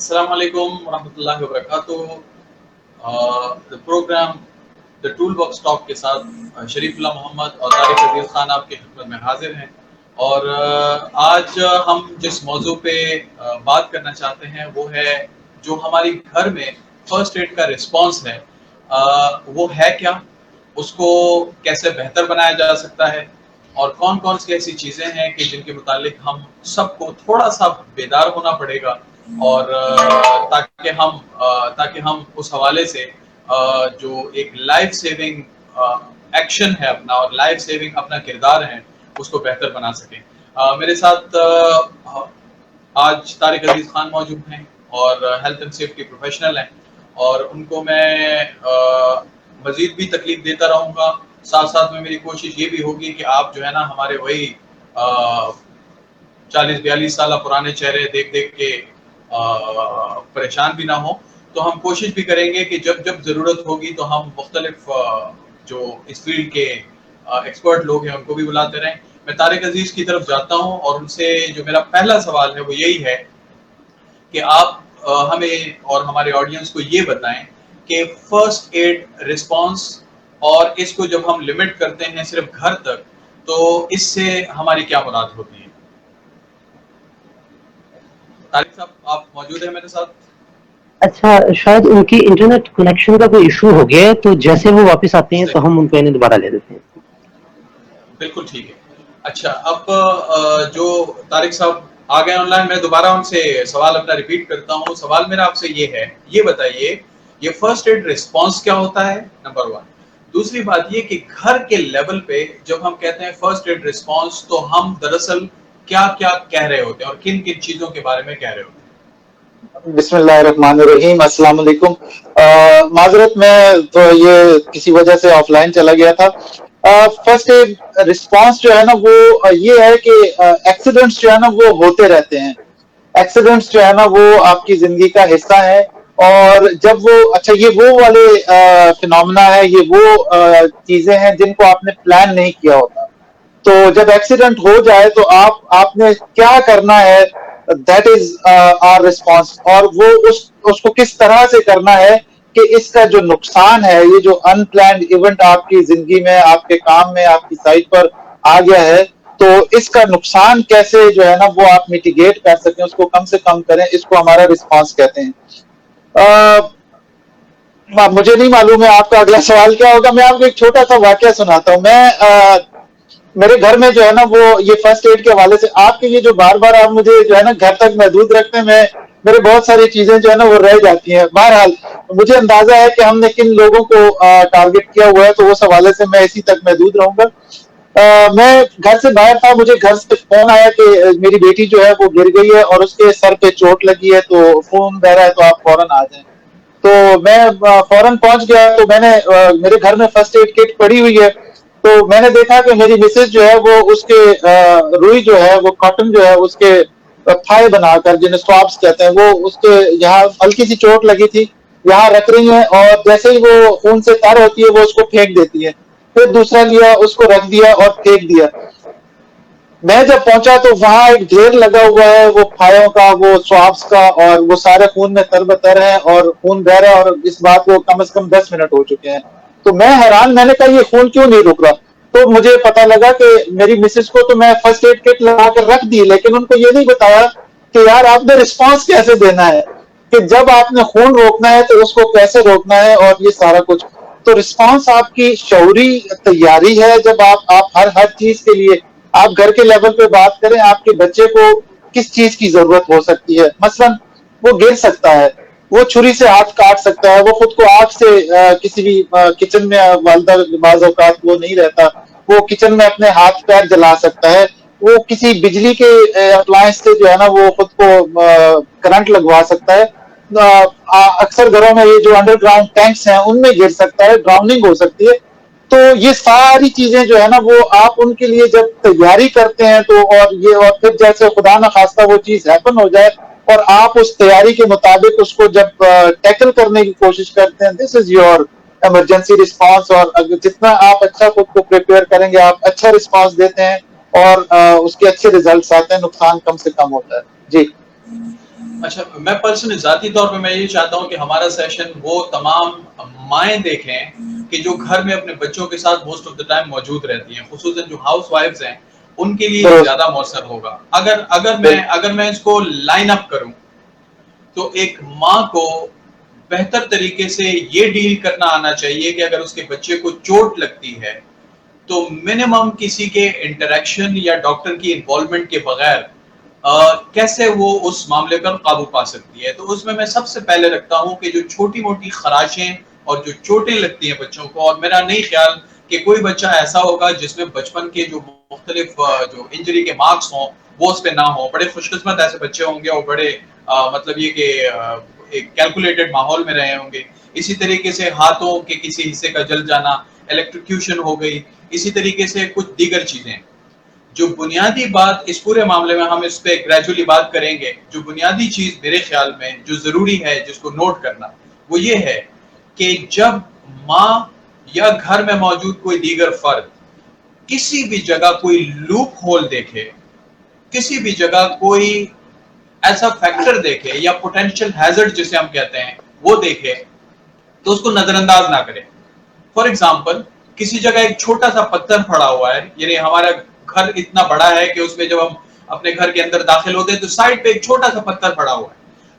Assalamu alaikum warahmatullahi wabarakatuh। The program the tool box talk के साथ शरीफुल्लाह मोहम्मद और तारिक अजीज खान आपकी खिदमत में हाजिर हैं। और आज हम जिस मौजू पे बात करना चाहते हैं वो है जो हमारी घर में फर्स्ट एड का रिस्पॉन्स है, वो है क्या, उसको कैसे बेहतर बनाया जा सकता है और कौन कौन सी ऐसी चीज़ें हैं कि जिनके मुतालिक हम सबको थोड़ा सा बेदार होना पड़ेगा और ताकि हम उस हवाले से जो एक लाइफ सेविंग एक्शन है अपना और लाइफ सेविंग अपना किरदार है उसको बेहतर बना सकें। मेरे साथ आज तारिक अजीज खान मौजूद हैं और हेल्थ एंड सेफ्टी प्रोफेशनल हैं और उनको मैं मजीद भी तकलीफ देता रहूँगा। साथ साथ में मेरी कोशिश ये भी होगी कि आप जो है ना हमारे वही 40-42 साल पुराने चेहरे देख देख के परेशान भी ना हो। तो हम कोशिश भी करेंगे कि जब जब ज़रूरत होगी तो हम मुख्तलिफ जो इस फील्ड के एक्सपर्ट लोग हैं उनको भी बुलाते रहें। मैं तारिक अजीज की तरफ जाता हूं और उनसे जो मेरा पहला सवाल है वो यही है कि आप हमें और हमारे ऑडियंस को ये बताएं कि फर्स्ट एड रिस्पांस और इसको जब हम लिमिट करते हैं सिर्फ घर तक तो इससे हमारी क्या मुराद होती है। तारिक साहब आप मौजूद हैं मेरे साथ? अच्छा, शायद उनकी इंटरनेट कनेक्शन का कोई इशू हो गया है, तो जैसे वो वापस आते हैं तो हम उनको इन्हें दोबारा ले लेते हैं। बिल्कुल ठीक है। अच्छा, अब जो तारिक साहब आ गए ऑनलाइन, मैं दोबारा उनसे सवाल अपना रिपीट करता हूँ। सवाल मेरा आपसे ये है, ये बताइए ये फर्स्ट एड रिस्पांस क्या होता है, नंबर 1। दूसरी बात ये कि घर के लेवल पे जब हम कहते हैं फर्स्ट एड रिस्पांस तो हम दरअसल क्या क्या कह रहे होते हैं और किन किन चीजों के बारे में कह रहे होते हैं। बिस्मिल्लाहिर्रहमानिर्रहीम, अस्सलाम वालेकुम। माजरत में तो ये किसी वजह से ऑफलाइन चला गया था। फर्स्ट एड रिस्पांस जो है ना वो ये है कि एक्सीडेंट्स जो है ना वो होते रहते हैं। एक्सीडेंट्स जो है ना वो आपकी जिंदगी का हिस्सा है और जब वो ये वो वाले फिनोमेना है, ये वो चीजें हैं जिनको आपने प्लान नहीं किया होता। तो जब एक्सीडेंट हो जाए तो आपने क्या करना है, दैट इज आवर रिस्पॉन्स। और वो उसको किस तरह से करना है कि इसका जो नुकसान है, ये जो अनप्लान्ड इवेंट आपकी जिंदगी में, आपके काम में, आपकी साइट पर आ गया है, तो इसका नुकसान कैसे जो है ना वो आप मिटिगेट कर सकें, उसको कम से कम करें, इसको हमारा रिस्पॉन्स कहते हैं। मुझे नहीं मालूम है आपका अगला सवाल क्या होगा। मैं आपको एक छोटा सा वाकया सुनाता हूँ। मेरे घर में जो है ना वो ये फर्स्ट एड के हवाले से आपके ये जो बार बार आप मुझे जो है ना घर तक महदूद रखते हैं, मेरे बहुत सारी चीजें जो है ना वो रह जाती हैं। बहरहाल मुझे अंदाजा है कि हमने किन लोगों को टारगेट किया हुआ है, तो उस हवाले से मैं इसी तक महदूद रहूंगा। मैं घर से बाहर था, मुझे घर से फोन आया कि मेरी बेटी जो है वो गिर गई है और उसके सर पे चोट लगी है, तो फोन कह रहा है तो आप फौरन आ जाएं। तो मैं फौरन पहुंच गया। तो मैंने मेरे घर में फर्स्ट एड किट पड़ी हुई है, तो मैंने देखा कि मेरी मिसेज जो है वो उसके रुई जो है वो कॉटन जो है उसके फाए बनाकर, जिन्हें स्वाब्स कहते हैं, वो उसके यहाँ हल्की सी चोट लगी थी, यहाँ रख रही है और जैसे ही वो खून से तर होती है वो उसको फेंक देती है। फिर दूसरा लिया, उसको रख दिया और फेंक दिया। मैं जब पहुंचा तो वहां एक ढेर लगा हुआ है वो फायों का, वो स्वाब्स का, और वो सारे खून में तरबतर है और खून बह रहा है और इस बात को कम से कम 10 मिनट हो चुके हैं। तो मैं हैरान, मैंने कहा ये खून क्यों नहीं रुक रहा। तो मुझे पता लगा कि मेरी मिसेस को तो मैं फर्स्ट एड किट लगा कर रख दी, लेकिन उनको ये नहीं बताया कि यार आपने रिस्पॉन्स कैसे देना है, कि जब आपने खून रोकना है तो उसको कैसे रोकना है और ये सारा कुछ। तो रिस्पॉन्स आपकी शऊरी तैयारी है। जब आप हर चीज के लिए आप घर के लेवल पे बात करें, आपके बच्चे को किस चीज की जरूरत हो सकती है। मसलन वो गिर सकता है, वो छुरी से हाथ काट सकता है, वो खुद को आग से किसी भी किचन में वालदा बाज़ औक़ात वो नहीं रहता, वो किचन में अपने हाथ पैर जला सकता है, वो किसी बिजली के अप्लायंस से जो है ना वो खुद को करंट लगवा सकता है। अक्सर घरों में ये जो अंडरग्राउंड टैंक्स हैं उनमें गिर सकता है, ड्राउनिंग हो सकती है। तो ये सारी चीजें जो है ना वो आप उनके लिए जब तैयारी करते हैं तो और फिर जैसे खुदा न खास्ता वो चीज हैपन हो जाए और आप उस तैयारी के मुताबिक उसको जब टैकल करने की कोशिश करते हैं, this is your emergency response. और जितना आप अच्छा खुद को प्रिपेयर करेंगे, आप अच्छा रिस्पांस देते हैं और उसके अच्छे रिजल्ट्स आते हैं, नुकसान कम से कम होता है। जी अच्छा, मैं पर्सनली ज़ाती तौर पे मैं ये चाहता हूँ कि हमारा सेशन वो तमाम माएँ देखें कि जो घर में अपने बच्चों के साथ मोस्ट ऑफ द टाइम मौजूद रहती हैं, ख़ुसूसन जो हाउसवाइफ्स हैं, उनके लिए ये ज़्यादा मौसर होगा। अगर मैं इसको लाइन अप करूँ, तो एक माँ को बेहतर तरीके से ये डील करना आना चाहिए कि अगर उसके बच्चे को चोट लगती है, तो मिनिमम किसी के इंटरैक्शन या डॉक्टर की इन्वॉल्वमेंट के बगैर कैसे वो उस मामले पर काबू पा सकती है। तो उसमें मैं सबसे पहले रखता हूँ कि जो छोटी-मोटी खराशें और जो चोटें लगती हैं बच्चों को, और मेरा नहीं ख्याल कि कोई बच्चा ऐसा होगा जिसमें बचपन के जो मुख्तलिफ जो इंजरी के मार्क्स हों, वो उस पे ना हो। बड़े खुशकिस्मत ऐसे बच्चे होंगे और बड़े मतलब ये कि एक कैलकुलेटेड माहौल में रहे होंगे। इसी तरीके से हाथों के किसी हिस्से का जल जाना, इलेक्ट्रोक्यूशन हो गई, इसी तरीके से कुछ दीगर चीज़ें। जो बुनियादी बात इस पूरे मामले में हम इस पे ग्रेजुअली बात करेंगे, जो बुनियादी चीज़ मेरे ख्याल में जो ज़रूरी है जिसको नोट करना, वो ये है कि जब माँ या घर में मौजूद कोई दीगर फ़र्द किसी भी जगह कोई लूप होल देखे, किसी भी जगह कोई ऐसा फैक्टर देखे या पोटेंशियल हैजर्ड जिसे हम कहते हैं, वो देखे, तो उसको नजरअंदाज ना करें। फॉर एग्जाम्पल, किसी जगह एक छोटा सा पत्थर पड़ा हुआ है, यानी हमारा घर इतना बड़ा है कि उसमें जब हम अपने घर के अंदर दाखिल होते हैं तो साइड पे एक छोटा सा पत्थर पड़ा हुआ है।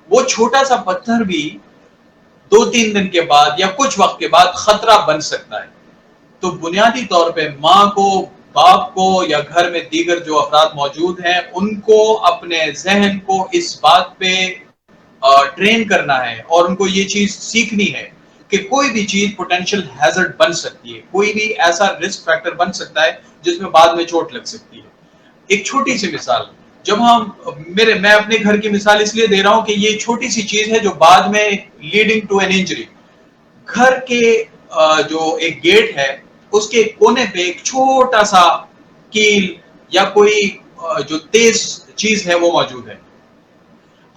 वो छोटा सा पत्थर भी 2-3 दिन के बाद या कुछ वक्त के बाद खतरा बन सकता है। तो बुनियादी तौर पे माँ को, बाप को या घर में दीगर जो अफराद मौजूद हैं, उनको अपने जहन को इस बात पे ट्रेन करना है और उनको ये चीज सीखनी है कि कोई भी चीज पोटेंशियल हैजर्ड बन सकती है, कोई भी ऐसा रिस्क फैक्टर बन सकता है जिसमें बाद में चोट लग सकती है। एक छोटी सी मिसाल, जब मैं अपने घर की मिसाल इसलिए दे रहा हूं कि ये छोटी सी चीज है जो बाद में लीडिंग टू एन इंजरी। घर के जो एक गेट है, उसके कोने पे एक छोटा सा कील या कोई जो तेज चीज है वो मौजूद है।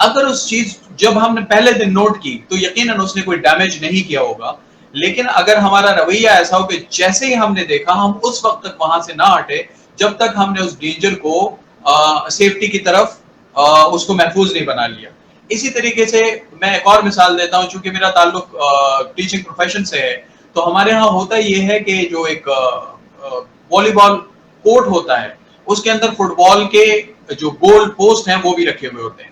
अगर उस चीज जब हमने पहले दिन नोट की तो यकीनन उसने कोई डैमेज नहीं किया होगा, लेकिन अगर हमारा रवैया ऐसा हो कि जैसे ही हमने देखा हम उस वक्त तक वहां से ना हटे जब तक हमने उस डेंजर को सेफ्टी की तरफ उसको महफूज नहीं बना लिया। इसी तरीके से मैं एक और मिसाल देता हूं, चूंकि मेरा ताल्लुक टीचिंग प्रोफेशन से है, तो हमारे यहाँ होता ये है कि जो एक वॉलीबॉल कोर्ट होता है, उसके अंदर फुटबॉल के जो गोल पोस्ट हैं वो भी रखे हुए होते हैं।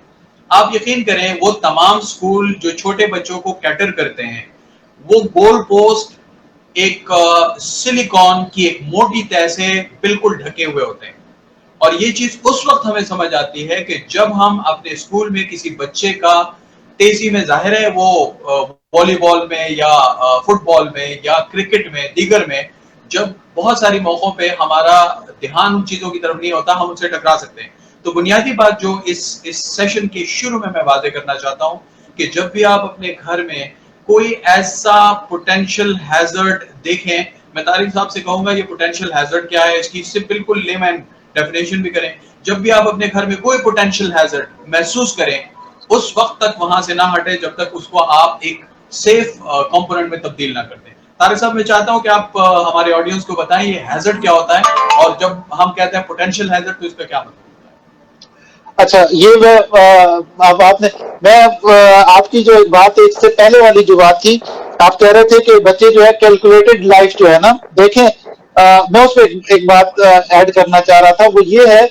आप यकीन करें, वो तमाम स्कूल जो छोटे बच्चों को कैटर करते हैं, वो गोल पोस्ट एक सिलिकॉन की एक मोटी तह से बिल्कुल ढके हुए होते हैं। और ये चीज उस वक्त हमें समझ आती है कि जब हम अपने स्कूल में किसी बच्चे का तेजी में, जाहिर है वो वॉलीबॉल में या फुटबॉल में या क्रिकेट में, दीगर में, जब बहुत सारी मौकों पे हमारा ध्यान उन चीजों की तरफ नहीं होता, हम उनसे टकरा सकते हैं। तो बुनियादी बात जो इस सेशन के शुरू में मैं वादे करना चाहता हूं कि जब भी आप अपने घर में कोई ऐसा पोटेंशियल हैजर्ड देखें, मैं तारिक साहब से कहूंगा ये पोटेंशियल हैजर्ड क्या है, इसकी इससे बिल्कुल लेमैन डेफिनेशन भी करें। जब भी आप अपने घर में कोई पोटेंशियल हैजर्ड महसूस करें, उस वक्त तक वहां से ना हटे जब तक उसको आप एक सेफ कंपोनेंट में तब्दील ना कर दें। तारिक साहब, मैं चाहता हूं कि आप हमारे ऑडियंस को बताएं ये हैजर्ड क्या होता है, और जब हम कहते हैं पोटेंशियल हैजर्ड तो इसका क्या मतलब? अच्छा, ये अब आपने आपकी जो बात है, इससे पहले वाली जो बात थी, आप कह रहे थे कि बच्चे जो है कैलकुलेटेड लाइफ जो है ना, देखें, मैं उस पर एक बात ऐड करना चाह रहा था, वो ये है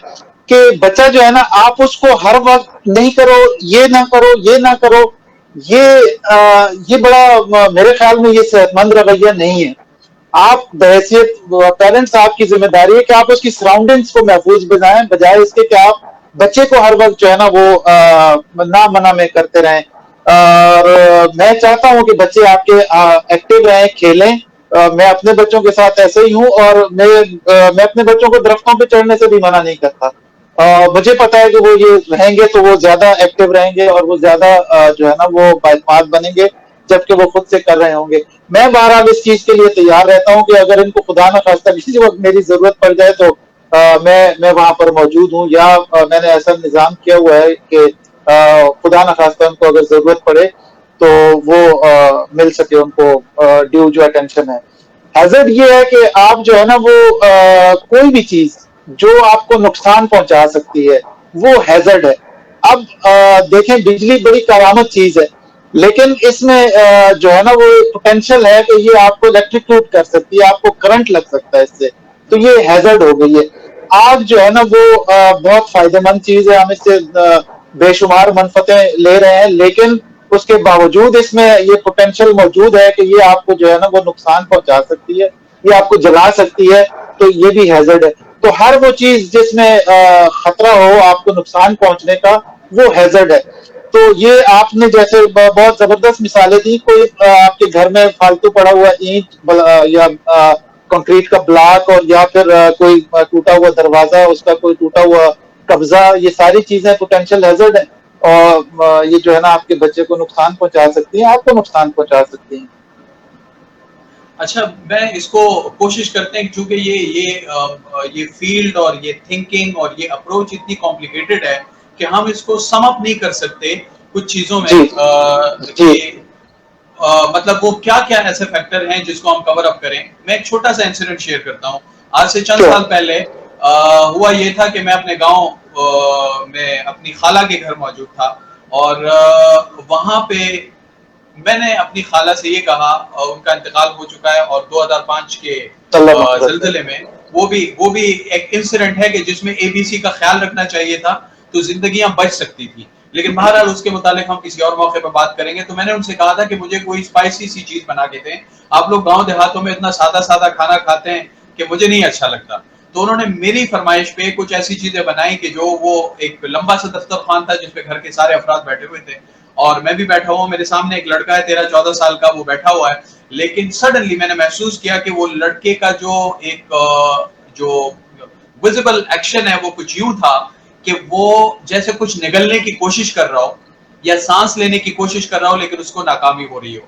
कि बच्चा जो है ना, आप उसको हर वक्त नहीं करो, ये ना करो, ये ना करो, ये बड़ा, मेरे ख्याल में ये सेहतमंद रवैया नहीं है। आप बहैसियत पेरेंट्स, आपकी जिम्मेदारी है कि आप उसकी सराउंडिंग्स को महफूज बनाएं, बजाय इसके कि आप बच्चे को हर वक्त जो है ना वो ना मना में करते रहें। और मैं चाहता हूं कि बच्चे आपके एक्टिव रहें, खेलें। मैं अपने बच्चों के साथ ऐसे ही हूं, और मैं अपने बच्चों को दरख्तों पे चढ़ने से भी मना नहीं करता। मुझे पता है कि वो ये रहेंगे तो वो ज्यादा एक्टिव रहेंगे और वो ज्यादा जो है ना वो बाइमाद बनेंगे, जबकि वो खुद से कर रहे होंगे। मैं बहरहाल इस चीज के लिए तैयार रहता हूं कि अगर इनको खुदा न खास्ता किसी वक्त मेरी जरूरत पड़ जाए तो मैं वहां पर मौजूद हूं, या मैंने ऐसा निजाम किया हुआ है कि खुदा न खास्ता उनको अगर जरूरत पड़े तो वो मिल सके उनको ड्यू जो अटेंशन है। हैजर्ड ये है कि आप जो है ना वो कोई भी चीज जो आपको नुकसान पहुंचा सकती है, वो हैजर्ड है। अब देखें, बिजली बड़ी करामत चीज है, लेकिन इसमें जो है ना वो पोटेंशियल है कि ये आपको इलेक्ट्रिक्यूट कर सकती है, आपको करंट लग सकता है इससे, तो ये हैजर्ड हो गई है। आग जो है ना वो बहुत फायदेमंद चीज है, हम इससे बेशुमार मनफतें ले रहे हैं, लेकिन उसके बावजूद इसमें ये पोटेंशियल मौजूद है कि ये आपको जो है ना वो नुकसान पहुंचा सकती है, ये आपको जला सकती है, तो ये भी हैजर्ड है। तो हर वो चीज जिसमें खतरा हो आपको नुकसान पहुंचने का, वो हैजर्ड है। तो ये आपने जैसे बहुत जबरदस्त मिसालें दी, कोई आपके घर में फालतू पड़ा हुआ ईंट या कंक्रीट का ब्लॉक, और या फिर कोई टूटा हुआ दरवाजा, उसका कोई टूटा हुआ कब्जा, ये सारी चीजें पोटेंशियल हैजर्ड है, और ये जो है ना आपके बच्चे को नुकसान पहुंचा सकती है, आपको नुकसान पहुंचा सकती है। अच्छा, मैं इसको कोशिश करते हैं, क्योंकि ये फील्ड और ये थिंकिंग और ये अप्रोच इतनी कॉम्प्लिकेटेड है कि हम इसको सम अप नहीं कर सकते कुछ चीजों में कि मतलब वो क्या क्या ऐसे फैक्टर हैं जिसको हम कवर अप करें। मैं एक छोटा सा इंसिडेंट शेयर करता हूँ। आज से चंद साल पहले हुआ ये था कि मैं अपने गांव में अपनी खाला के घर मौजूद था, और वहां पे मैंने अपनी खाला से ये कहा, उनका इंतकाल हो चुका है, और 2005 के ज़िलज़िले में वो भी एक इंसिडेंट है कि जिसमें एबीसी का ख्याल रखना चाहिए था, तो जिंदगियां बच सकती थी। लेकिन बहरहाल उसके मुतालिक हम किसी और मौके पर बात करेंगे। तो मैंने उनसे कहा था कि मुझे कोई स्पाइसी सी चीज बना के दें, आप लोग गांव देहातों में इतना सादा सादा खाना खाते हैं कि मुझे नहीं अच्छा लगता। तो उन्होंने मेरी फरमाइश पे कुछ ऐसी चीजें बनाई कि जो वो एक लंबा सा दस्तरखान था जिसपे घर के सारे अफराद बैठे हुए थे, और मैं भी बैठा हुआ हूँ, मेरे सामने एक लड़का है 13-14 साल का, वो बैठा हुआ है। लेकिन सडनली मैंने महसूस किया कि वो लड़के का जो विजिबल एक्शन है वो कुछ यूं था कि वो जैसे कुछ निगलने की कोशिश कर रहा हो या सांस लेने की कोशिश कर रहा हो, लेकिन उसको नाकामी हो रही हो।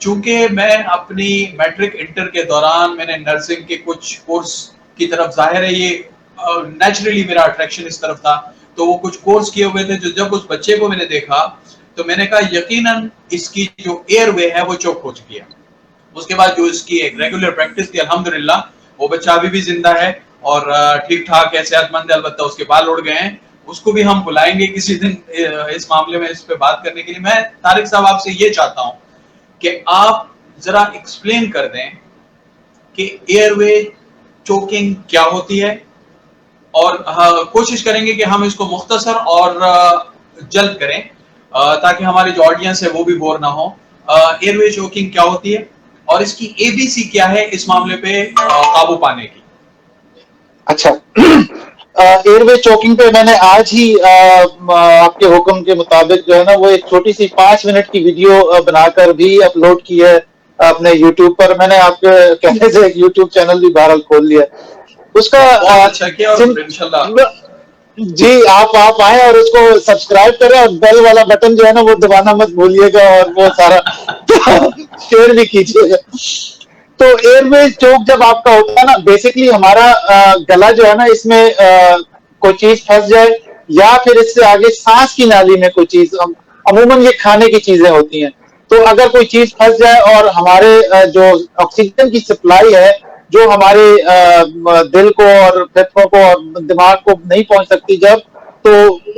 चूंकि मैं अपनी मैट्रिक इंटर के दौरान मैंने नर्सिंग के कुछ कोर्स की तरफ, जाहिर है ये नेचुरली मेरा अट्रैक्शन इस तरफ था, तो वो कुछ कोर्स किए हुए थे। जो जब उस बच्चे को मैंने देखा तो मैंने कहा यकीनन इसकी जो एयरवे है वो चोक हो चुकी है। उसके बाद जो इसकी एक रेगुलर प्रैक्टिस थी, अल्हम्दुलिल्लाह वो बच्चा अभी भी जिंदा है और ठीक ठाक है, सेहतमंद है। अलबत्ता उसके बाल उड़ गए हैं, उसको भी हम बुलाएंगे किसी दिन इस मामले में इस पे बात करने के लिए। मैं तारिक साहब आपसे ये चाहता हूं कि आप जरा एक्सप्लेन कर दें कि एयरवे चोकिंग क्या होती है, और कोशिश करेंगे कि हम इसको मुख्तसर और जल्द करें ताकि हमारे जो ऑडियंस है वो भी बोर ना हो। एयरवे चोकिंग क्या होती है और इसकी एबीसी क्या है इस मामले पे काबू पाने की? अच्छा, एयरवे चोकिंग पे मैंने आज ही आपके हुक्म के मुताबिक जो है ना वो एक छोटी सी 5 मिनट की वीडियो बनाकर भी अपलोड की है अपने यूट्यूब पर। मैंने आपके कहने से एक यूट्यूब चैनल भी बहरहाल खोल लिया। उसका अच्छा किया, इंशाल्लाह जी, आप आए और उसको सब्सक्राइब करें, और बेल वाला बटन जो है ना वो दबाना मत भूलिएगा, और वो सारा शेयर भी कीजिएगा। तो एयरवे चोक जब आपका होता है ना, बेसिकली हमारा गला जो है ना, इसमें कोई चीज फंस जाए, या फिर इससे आगे सांस की नाली में कोई चीज, अमूमन ये खाने की चीजें होती हैं, तो अगर कोई चीज फंस जाए और हमारे जो ऑक्सीजन की सप्लाई है जो हमारे दिल को और फेफड़ों को और दिमाग को नहीं पहुंच सकती जब, तो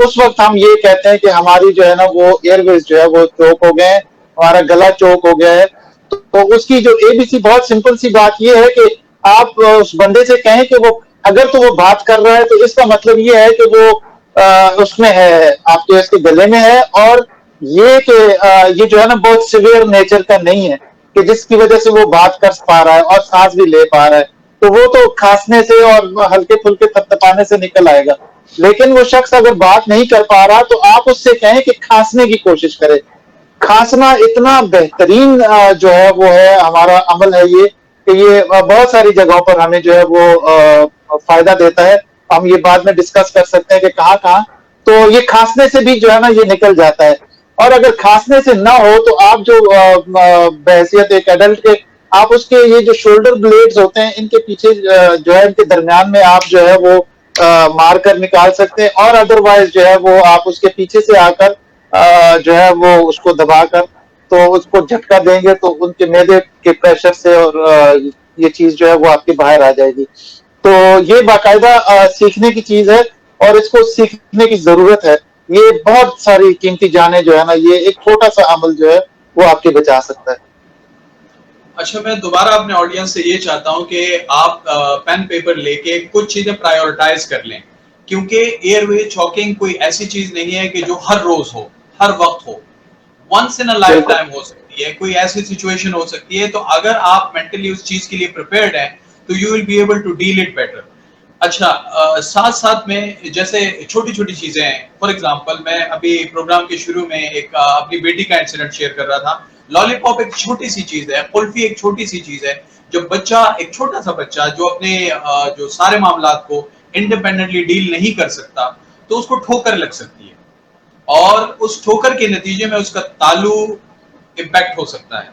उस वक्त हम ये कहते हैं कि हमारी जो है ना वो एयरवेज जो है वो चोक हो गए, हमारा गला चोक हो गया है। तो उसकी जो एबीसी, बहुत सिंपल सी बात ये है कि आप उस बंदे से कहें कि वो, अगर तो वो बात कर रहा है तो इसका मतलब ये है कि वो उसमें है, आपके उसके गले में है, और ये कि ये जो है ना बहुत सिवियर नेचर का नहीं है कि जिसकी वजह से वो बात कर पा रहा है और सांस भी ले पा रहा है, तो वो तो खांसने से और हल्के फुल्के थपथपाने से निकल आएगा। लेकिन वो शख्स अगर बात नहीं कर पा रहा तो आप उससे कहें कि खांसने की कोशिश करे। खांसना इतना बेहतरीन जो है वो है, हमारा अमल है ये, कि ये बहुत सारी जगहों पर हमें जो है वो फायदा देता है। हम ये बाद में डिस्कस कर सकते हैं कि कहाँ कहाँ। तो ये खांसने से भी जो है ना ये निकल जाता है। और अगर खांसने से ना हो तो आप जो बहैसियत एक एडल्ट के, आप उसके ये जो शोल्डर ब्लेड्स होते हैं इनके पीछे जो है, इनके दरमियान में आप जो है वो मार कर निकाल सकते हैं, और अदरवाइज जो है वो आप उसके पीछे से आकर जो है वो उसको दबाकर तो उसको झटका देंगे तो उनके मैदे के प्रेशर से और ये चीज जो है वो आपके बाहर आ जाएगी। तो ये बाकायदा सीखने की चीज है और इसको सीखने की जरूरत है। ये बहुत सारी कीमती जानें जो है ना, ये एक छोटा सा अमल जो है वो आपके बचा सकता है। अच्छा, मैं दोबारा अपने ऑडियंस से ये चाहता हूं कि आप पेन पेपर लेके कुछ चीजें प्रायोरिटाइज कर लें, क्योंकि एयरवे चॉकिंग कोई ऐसी चीज नहीं है कि जो हर रोज हो, हर वक्त हो। Once in a lifetime हो सकती है, कोई ऐसी सिचुएशन हो सकती है। तो अगर आप मेंटली उस चीज के लिए प्रिपेयर्ड हैं तो you will be able to deal it better. अच्छा, साथ साथ में जैसे छोटी छोटी चीजें हैं, फॉर एग्जांपल मैं अभी प्रोग्राम के शुरू में एक अपनी बेटी का इंसिडेंट शेयर कर रहा था। लॉलीपॉप एक छोटी सी चीज है, कुल्फी एक छोटी सी चीज है। जब बच्चा, एक छोटा सा बच्चा जो अपने जो सारे मामलात को इंडिपेंडेंटली डील नहीं कर सकता, तो उसको ठोकर लग सकती है, और उस ठोकर के नतीजे में उसका तालू इम्पैक्ट हो सकता है।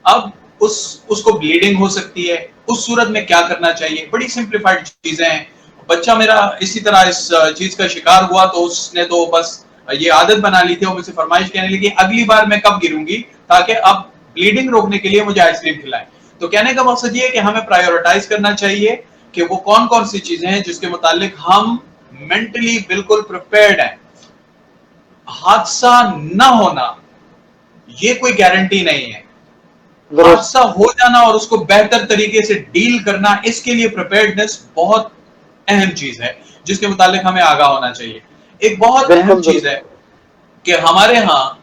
अब उसको ब्लीडिंग हो सकती है। उस सूरत में क्या करना चाहिए? बड़ी सिंप्लीफाइड चीजें हैं। बच्चा मेरा इसी तरह इस चीज का शिकार हुआ, तो उसने तो बस ये आदत बना ली थी और मुझसे फरमाइश कहने लगी, अगली बार मैं कब गिरूंगी ताकि अब ब्लीडिंग रोकने के लिए मुझे आइसक्रीम खिलाएं। तो कहने का मकसद ये है कि हमें प्रायोरिटाइज करना चाहिए कि वो कौन कौन सी चीजें हैं जिसके मुतालिक हम मेंटली बिल्कुल प्रिपेयर्ड हैं। हादसा न होना ये कोई गारंटी नहीं है। हादसा हो जाना और उसको बेहतर तरीके से डील करना, इसके लिए प्रिपेयर्डनेस बहुत अहम चीज है जिसके मुतालिक हमें आगाह होना चाहिए। एक बहुत अहम चीज है कि हमारे यहाँ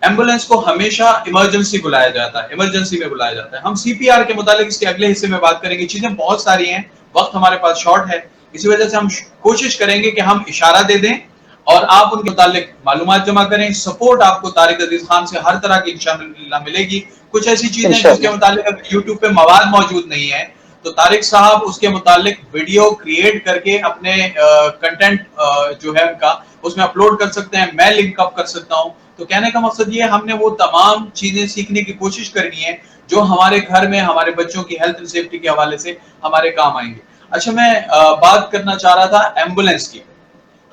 एम्बुलेंस को हमेशा इमरजेंसी बुलाया जाता है, इमरजेंसी में बुलाया जाता है। हम सीपीआर के मुतालिक इसके अगले हिस्से में बात करेंगे। चीजें बहुत सारी हैं, वक्त हमारे पास शॉर्ट है, इसी वजह से हम कोशिश करेंगे कि हम इशारा दे दें और आप उनके मुतालिक मालूमात जमा करें। सपोर्ट आपको तारिक अजीज खान से हर तरह की इंशाअल्लाह मिलेगी। कुछ ऐसी चीजें जिसके मुतालिक अगर यूट्यूब पे मवाद मौजूद नहीं है तो तारिक साहब उसके मुतालिक वीडियो क्रिएट करके अपने कंटेंट जो है उनका उसमें अपलोड कर सकते हैं। मैं लिंक अप कर सकता हूं। तो कहने का मकसद ये है, हमने वो तमाम चीजें सीखने की कोशिश करनी है जो हमारे घर में हमारे बच्चों की हेल्थ एंड सेफ्टी के हवाले से हमारे काम आएंगे। अच्छा, मैं बात करना चाह रहा था एम्बुलेंस की।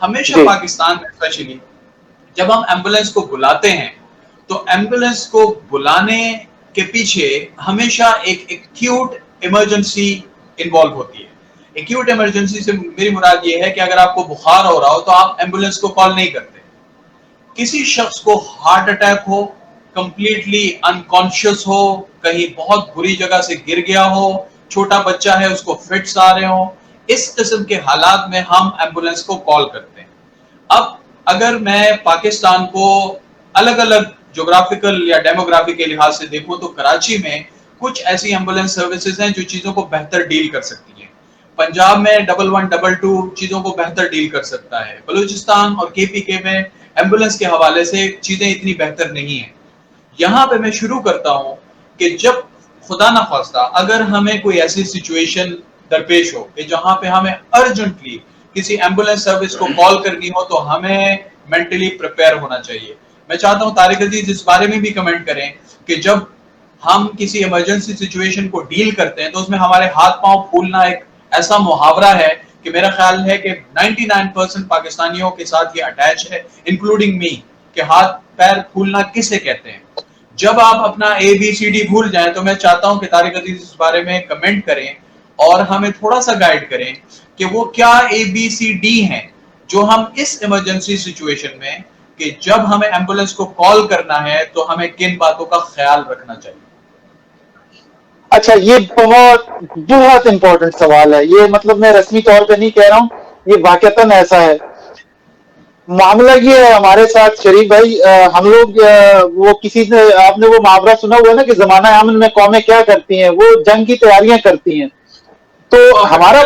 हमेशा पाकिस्तान में स्पेशली जब हम एम्बुलेंस को बुलाते हैं तो एम्बुलेंस को बुलाने के पीछे हमेशा एक एक्यूट इमरजेंसी इन्वॉल्व होती है। एक्यूट इमरजेंसी से मेरी मुराद ये है कि अगर आपको बुखार हो रहा हो तो आप एम्बुलेंस को कॉल नहीं करते। किसी शख्स को हार्ट अटैक हो, कंप्लीटली अनकॉन्शियस हो, कहीं बहुत बुरी जगह से गिर गया हो, छोटा बच्चा है उसको फिट्स आ रहे हो, इस किस्म के हालात में हम एम्बुलेंस को कॉल करते हैं। अब अगर मैं पाकिस्तान को अलग अलग ज्योग्राफिकल या डेमोग्राफी के लिहाज से देखूं तो कराची में कुछ ऐसी एम्बुलेंस सर्विसेज हैं जो चीजों को बेहतर डील कर सकती हैं। पंजाब में 1112 चीजों को बेहतर डील कर सकता है। बलूचिस्तान और केपीके में एम्बुलेंस के हवाले से चीजें इतनी बेहतर नहीं है। यहां पे मैं शुरू करता हूं कि जब खुदा ना खास्ता अगर हमें कोई ऐसी सिचुएशन दरपेश हो कि जहां पे हमें अर्जेंटली किसी एम्बुलेंस सर्विस को कॉल करनी हो तो हमें मेंटली प्रिपेयर होना चाहिए। मैं चाहता हूं तारिक अजीज इस बारे में भी कमेंट करें कि जब हम किसी इमरजेंसी सिचुएशन को डील करते हैं तो उसमें हमारे हाथ पांव फूलना एक ऐसा मुहावरा है कि मेरा ख्याल है कि 99% पाकिस्तानियों के साथ ये अटैच है, इंक्लूडिंग मी, कि हाथ पैर फूलना किसे कहते हैं। जब आप अपना ABCD भूल जाएं तो मैं चाहता हूं कि तारिक अजीज इस बारे में कमेंट करें और हमें थोड़ा सा गाइड करें कि वो क्या ABCD हैं जो हम इस इमरजेंसी सिचुएशन में, कि जब हमें एम्बुलेंस को कॉल करना है तो हमें किन बातों का ख्याल रखना चाहिए। अच्छा, ये बहुत बहुत इंपॉर्टेंट सवाल है। ये मतलब मैं रस्मी तौर पे नहीं कह रहा हूं, ये वाकईतन ऐसा है। मामला ये है हमारे साथ शरीफ भाई, हम लोग वो किसी से आपने वो मुहावरा सुना हुआ है ना कि जमाना अमन में कौमें क्या करती हैं, वो जंग की तैयारियां करती हैं। तो हमारा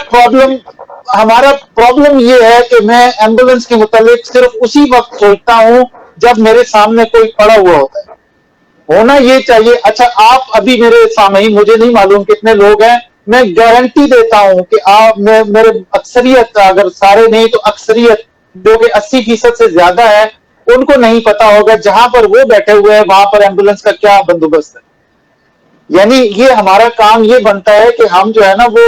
प्रॉब्लम ये है कि मैं एम्बुलेंस के मुतालिक सिर्फ उसी वक्त सोचता हूं जब मेरे सामने कोई पड़ा हुआ होता है। होना ये चाहिए। अच्छा, आप अभी मेरे सामने, मुझे नहीं मालूम कितने लोग हैं, मैं गारंटी देता हूं कि आप मेरे अक्सरियत, अगर सारे नहीं तो अक्सरियत जो कि 80% से ज्यादा है, उनको नहीं पता होगा जहां पर वो बैठे हुए हैं वहां पर एम्बुलेंस का क्या बंदोबस्त है। यानी ये हमारा काम ये बनता है कि हम जो है ना वो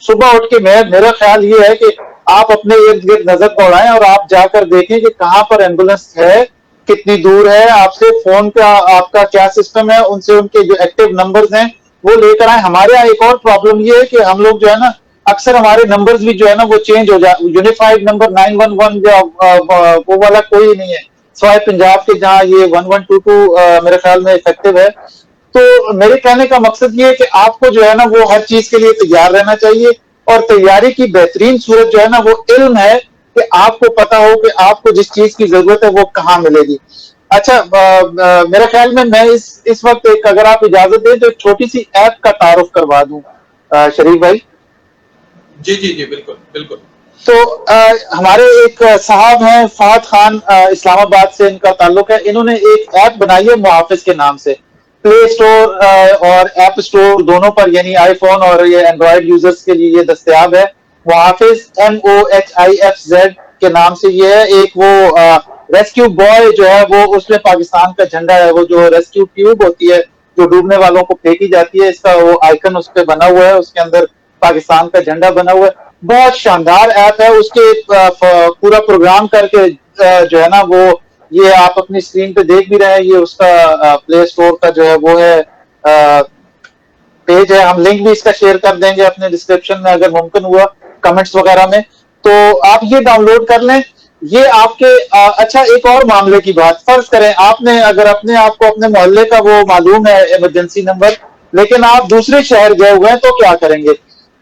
सुबह उठ के, मेरा ख्याल ये है कि आप अपने इर्द गिर्द नजर दौड़ाएं और आप जाकर देखें कि कहां पर एम्बुलेंस है, कितनी दूर है आपसे, फोन का आपका क्या सिस्टम है, उनसे उनके जो एक्टिव नंबर्स हैं वो लेकर आए। हमारे यहाँ एक और प्रॉब्लम ये है कि हम लोग जो है ना अक्सर हमारे नंबर्स भी जो है ना वो चेंज हो जाए, यूनिफाइड नंबर 911 वो वाला कोई नहीं है, सवाए पंजाब के जहाँ ये 1122 मेरे ख्याल में इफेक्टिव है। तो मेरे कहने का मकसद ये है कि आपको जो है ना वो हर चीज के लिए तैयार रहना चाहिए, और तैयारी की बेहतरीन सूरत जो है ना वो इल्म है कि आपको पता हो कि आपको जिस चीज की जरूरत है वो कहाँ मिलेगी। अच्छा, मेरे ख्याल में मैं इस वक्त एक, अगर आप इजाजत दें तो एक छोटी सी ऐप का तारुफ करवा दूं शरीफ भाई। जी जी जी, बिल्कुल बिल्कुल। तो हमारे एक साहब हैं फहद खान, इस्लामाबाद से इनका ताल्लुक है, इन्होंने एक ऐप बनाई है मुहाफिज के नाम से, प्ले स्टोर और ऐप स्टोर दोनों पर, यानी आईफोन और ये एंड्रॉयड यूजर्स के लिए ये दस्तयाब है। मुहाफिज MOHIFZ के नाम से ये है। एक वो रेस्क्यू बॉय जो है वो, उसमें पाकिस्तान का झंडा है, वो जो रेस्क्यू ट्यूब होती है जो डूबने वालों को फेंकी जाती है, इसका वो आइकन उस पर बना हुआ है, उसके अंदर पाकिस्तान का झंडा बना हुआ है। बहुत शानदार ऐप है। उसके पूरा प्रोग्राम करके जो है ना वो, ये आप अपनी स्क्रीन पे देख भी रहे हैं, ये उसका प्ले स्टोर का जो है वो है पेज है। हम लिंक भी इसका शेयर कर देंगे अपने डिस्क्रिप्शन में अगर मुमकिन हुआ, कमेंट्स वगैरह में, तो आप ये डाउनलोड कर लें। ये आपके अच्छा, एक और मामले की बात, फर्ज करें आपने, अगर अपने आप को अपने मोहल्ले का वो मालूम है इमरजेंसी नंबर, लेकिन आप दूसरे शहर गए हुए हैं, तो क्या करेंगे?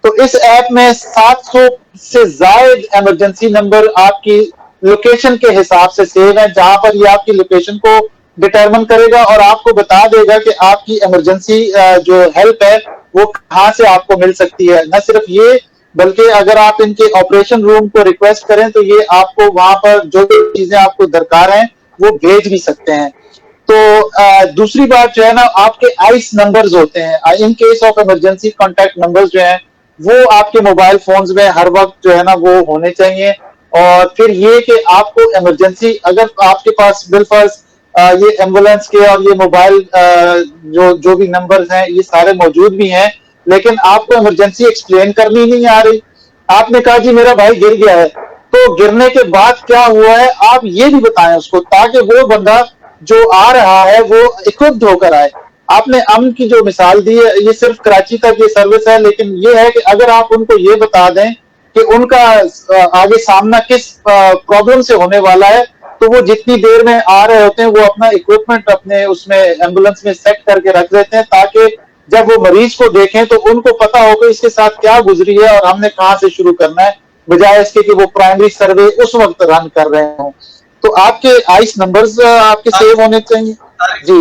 तो इस ऐप में 700 से जायद इमरजेंसी नंबर आपकी लोकेशन के हिसाब से सेव है, जहां पर ये आपकी लोकेशन को डिटरमिन करेगा और आपको बता देगा कि आपकी इमरजेंसी जो हेल्प है वो कहाँ से आपको मिल सकती है। न सिर्फ ये, बल्कि अगर आप इनके ऑपरेशन रूम को रिक्वेस्ट करें तो ये आपको वहां पर जो भी चीजें आपको दरकार हैं वो भेज भी सकते हैं। तो दूसरी बात जो है ना, आपके आइस नंबर्स होते हैं, in case of emergency contact numbers जो हैं वो आपके मोबाइल फोन्स में हर वक्त जो है ना वो होने चाहिए। और फिर ये कि आपको इमरजेंसी, अगर आपके पास बिलफर्ज ये एम्बुलेंस के और ये मोबाइल जो भी नंबर्स हैं ये सारे मौजूद भी हैं, लेकिन आपको इमरजेंसी एक्सप्लेन करनी नहीं आ रही, आपने कहा जी मेरा भाई गिर गया है, तो गिरने के बाद क्या हुआ है आप ये भी बताएं उसको, ताकि वो बंदा जो आ रहा है वो इक्विप्ड होकर आए। आपने अमन की जो मिसाल दी है, ये सिर्फ कराची तक ये सर्विस है, लेकिन ये है कि अगर आप उनको ये बता दें कि उनका आगे सामना किस प्रॉब्लम से होने वाला है, तो वो जितनी देर में आ रहे होते हैं वो अपना इक्विपमेंट अपने उसमें एम्बुलेंस में सेट करके रख देते हैं, ताकि जब वो मरीज को देखें तो उनको पता हो कि इसके साथ क्या गुजरी है और हमने कहाँ से शुरू करना है, बजाय इसके कि वो प्राइमरी सर्वे उस वक्त रन कर रहे हों। तो आपके आइस नंबर्स आपके सेव होने चाहिए। जी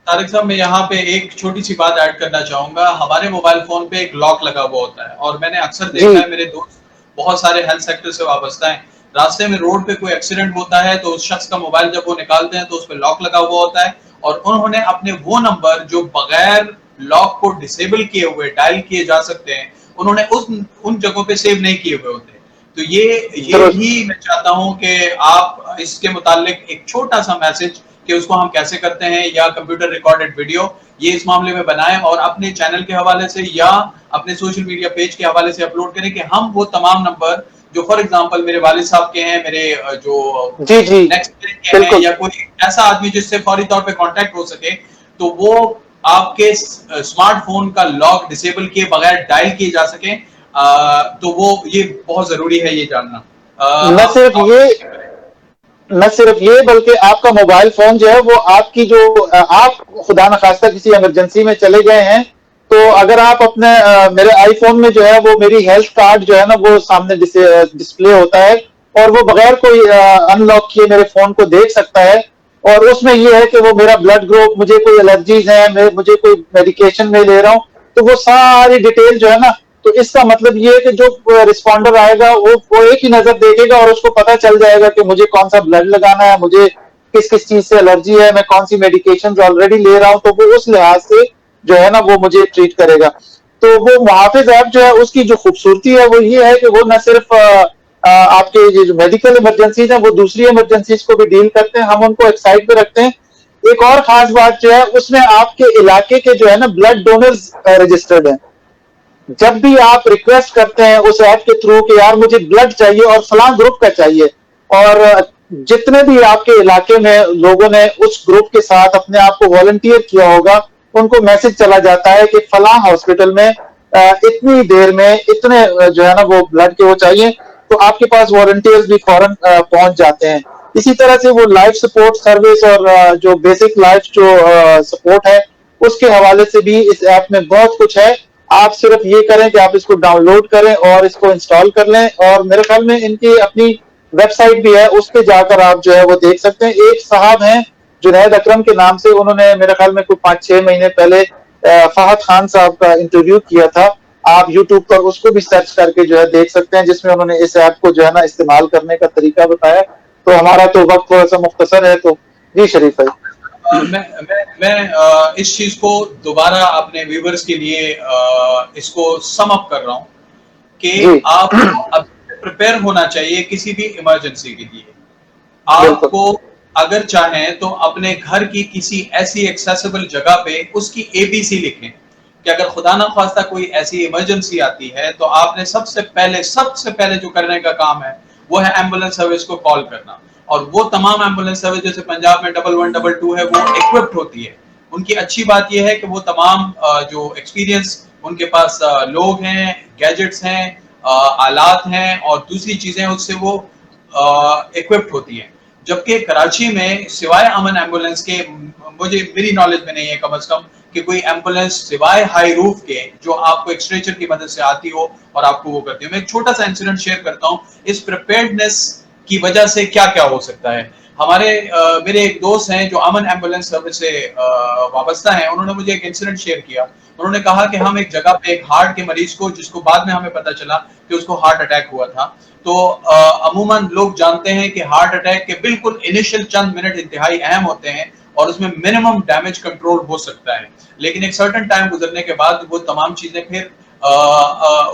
तारिक साहब, मैं यहाँ पे एक छोटी सी बात ऐड करना चाहूंगा। हमारे मोबाइल फोन पे एक लॉक लगा हुआ होता है, और मैंने अक्सर देखा है, मेरे दोस्त बहुत सारे हेल्थ सेक्टर से वाबस्ता है, रास्ते में रोड पे कोई एक्सीडेंट होता है तो उस शख्स का मोबाइल जब वो निकालते हैं तो उस पर लॉक लगा हुआ होता है, और उन्होंने अपने वो नंबर जो बगैर लॉक को डिसेबल किए हुए डायल किए जा सकते हैं, उन्होंने उन जगहों पे सेव नहीं किए हुए होते। तो ये ही मैं चाहता हूं कि आप इसके मुतालिक एक छोटा सा मैसेज कि उसको हम कैसे करते हैं, या कंप्यूटर रिकॉर्डेड वीडियो ये इस मामले में बनाएं और अपने चैनल के हवाले से या अपने सोशल मीडिया पेज के हवाले से अपलोड करें कि हम वो तमाम नंबर जो फॉर एग्जांपल मेरे वालिद साहब के हैं, मेरे जो नेक्स्ट के हैं, या कोई ऐसा आदमी जिससे फौरी तौर पे कांटेक्ट हो सके, तो वो आपके स्मार्टफोन का लॉक डिसेबल किए बगैर डायल किए जा सके। तो वो ये बहुत जरूरी है ये जानना। न सिर्फ ये बल्कि आपका मोबाइल फोन जो है वो आपकी जो आप खुदा न खास्ता किसी इमरजेंसी में चले गए हैं, तो अगर आप अपने मेरे आईफोन में जो है वो मेरी हेल्थ कार्ड जो है ना वो सामने डिस्प्ले होता है, और वो बगैर कोई अनलॉक किए मेरे फोन को देख सकता है, और उसमें ये है कि वो मेरा ब्लड ग्रुप, मुझे कोई एलर्जीज है, मुझे कोई मेडिकेशन में ले रहा हूँ, तो वो सारी डिटेल जो है ना, तो इसका मतलब ये है कि जो रिस्पॉन्डर आएगा वो एक ही नजर देखेगा और उसको पता चल जाएगा कि मुझे कौन सा ब्लड लगाना है, मुझे किस किस चीज से एलर्जी है, मैं कौन सी मेडिकेशन ऑलरेडी ले रहा हूं, तो वो उस लिहाज से जो है ना वो मुझे ट्रीट करेगा। तो वो मुहाफिज ऐप जो है उसकी जो खूबसूरती है वो ये है कि वो न सिर्फ आपके ये जो मेडिकल इमरजेंसीज है वो दूसरी इमरजेंसीज को भी डील करते हैं, हम उनको एक साइड पे रखते हैं। एक और खास बात जो है उसमें आपके इलाके के जो है ना ब्लड डोनर्स रजिस्टर्ड है। जब भी आप रिक्वेस्ट करते हैं उस ऐप के थ्रू कि यार मुझे ब्लड चाहिए और फलां ग्रुप का चाहिए, और जितने भी आपके इलाके में लोगों ने उस ग्रुप के साथ अपने आप को वॉलंटियर किया होगा, उनको मैसेज चला जाता है कि फलां हॉस्पिटल में इतनी देर में इतने जो है ना वो ब्लड के वो चाहिए, तो आपके पास वॉलंटियर्स भी फौरन पहुंच जाते हैं। इसी तरह से वो लाइफ सपोर्ट सर्विस और जो बेसिक लाइफ जो सपोर्ट है उसके हवाले से भी इस ऐप में बहुत कुछ है। आप सिर्फ ये करें कि आप इसको डाउनलोड करें और इसको इंस्टॉल कर लें, और मेरे ख्याल में इनकी अपनी वेबसाइट भी है, उस पे जाकर आप जो है वो देख सकते हैं। एक साहब हैं जुनैद अकरम के नाम से, उन्होंने मेरे ख्याल में कुछ 5-6 महीने पहले फहद खान साहब का इंटरव्यू किया था। आप यूट्यूब पर उसको भी सर्च करके जो है देख सकते हैं, जिसमें उन्होंने इस ऐप को जो है ना इस्तेमाल करने का तरीका बताया। तो हमारा तो वक्त थोड़ा सा मुख्तसर है, तो जी शरीफ भाई। मैं इस चीज को दोबारा अपने व्यूवर्स के लिए इसको सम अप कर रहा हूं कि आपको अब प्रिपेयर होना चाहिए किसी भी इमरजेंसी के लिए। आपको अगर चाहें तो अपने घर की किसी ऐसी एक्सेसिबल जगह पे उसकी एबीसी लिखें कि अगर खुदा ना ख्वास्ता कोई ऐसी इमरजेंसी आती है तो आपने सबसे पहले जो करने का काम है वो है एम्बुलेंस सर्विस को कॉल करना। और वो तमाम एम्बुलेंस सर्विस जैसे पंजाब में 1122 है वो इक्विप्ड होती है। उनकी अच्छी बात यह है कि वो तमाम जो एक्सपीरियंस उनके पास लोग हैं, गैजेट्स हैं, आलात हैं और दूसरी चीजें उससे वो इक्विप्ड होती हैं। जबकि कराची में सिवाय अमन एम्बुलेंस के मेरी नॉलेज में नहीं है कम से कम कि कोई एम्बुलेंस सिवाय हाई रूफ के जो आपको एक स्ट्रेचर की मदद से आती हो और आपको वो करती हो। मैं एक छोटा सा इंसिडेंट शेयर करता हूँ इस प्रिपेयर्डनेस की वजह से क्या क्या हो सकता है। मेरे एक दोस्त हैं जो अमन एम्बुलेंस सर्विस से वाबस्ता हैं, उन्होंने मुझे एक इंसिडेंट शेयर किया। उन्होंने कहा कि हम एक जगह पे एक हार्ट के मरीज को, जिसको बाद में हमें पता चला कि उसको हार्ट अटैक हुआ था, तो अमूमन लोग जानते हैं कि हार्ट अटैक के बिल्कुल इनिशियल चंद मिनट इंतहाई अहम होते हैं और उसमें मिनिमम डैमेज कंट्रोल हो सकता है, लेकिन एक सर्टेन टाइम गुजरने के बाद वो तमाम चीजें फिर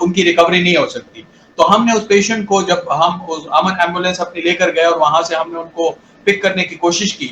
उनकी रिकवरी नहीं हो सकती। तो हमने उस पेशेंट को, जब हम उस अमन एम्बुलेंस अपनी लेकर गए और वहां से हमने उनको पिक करने की कोशिश की,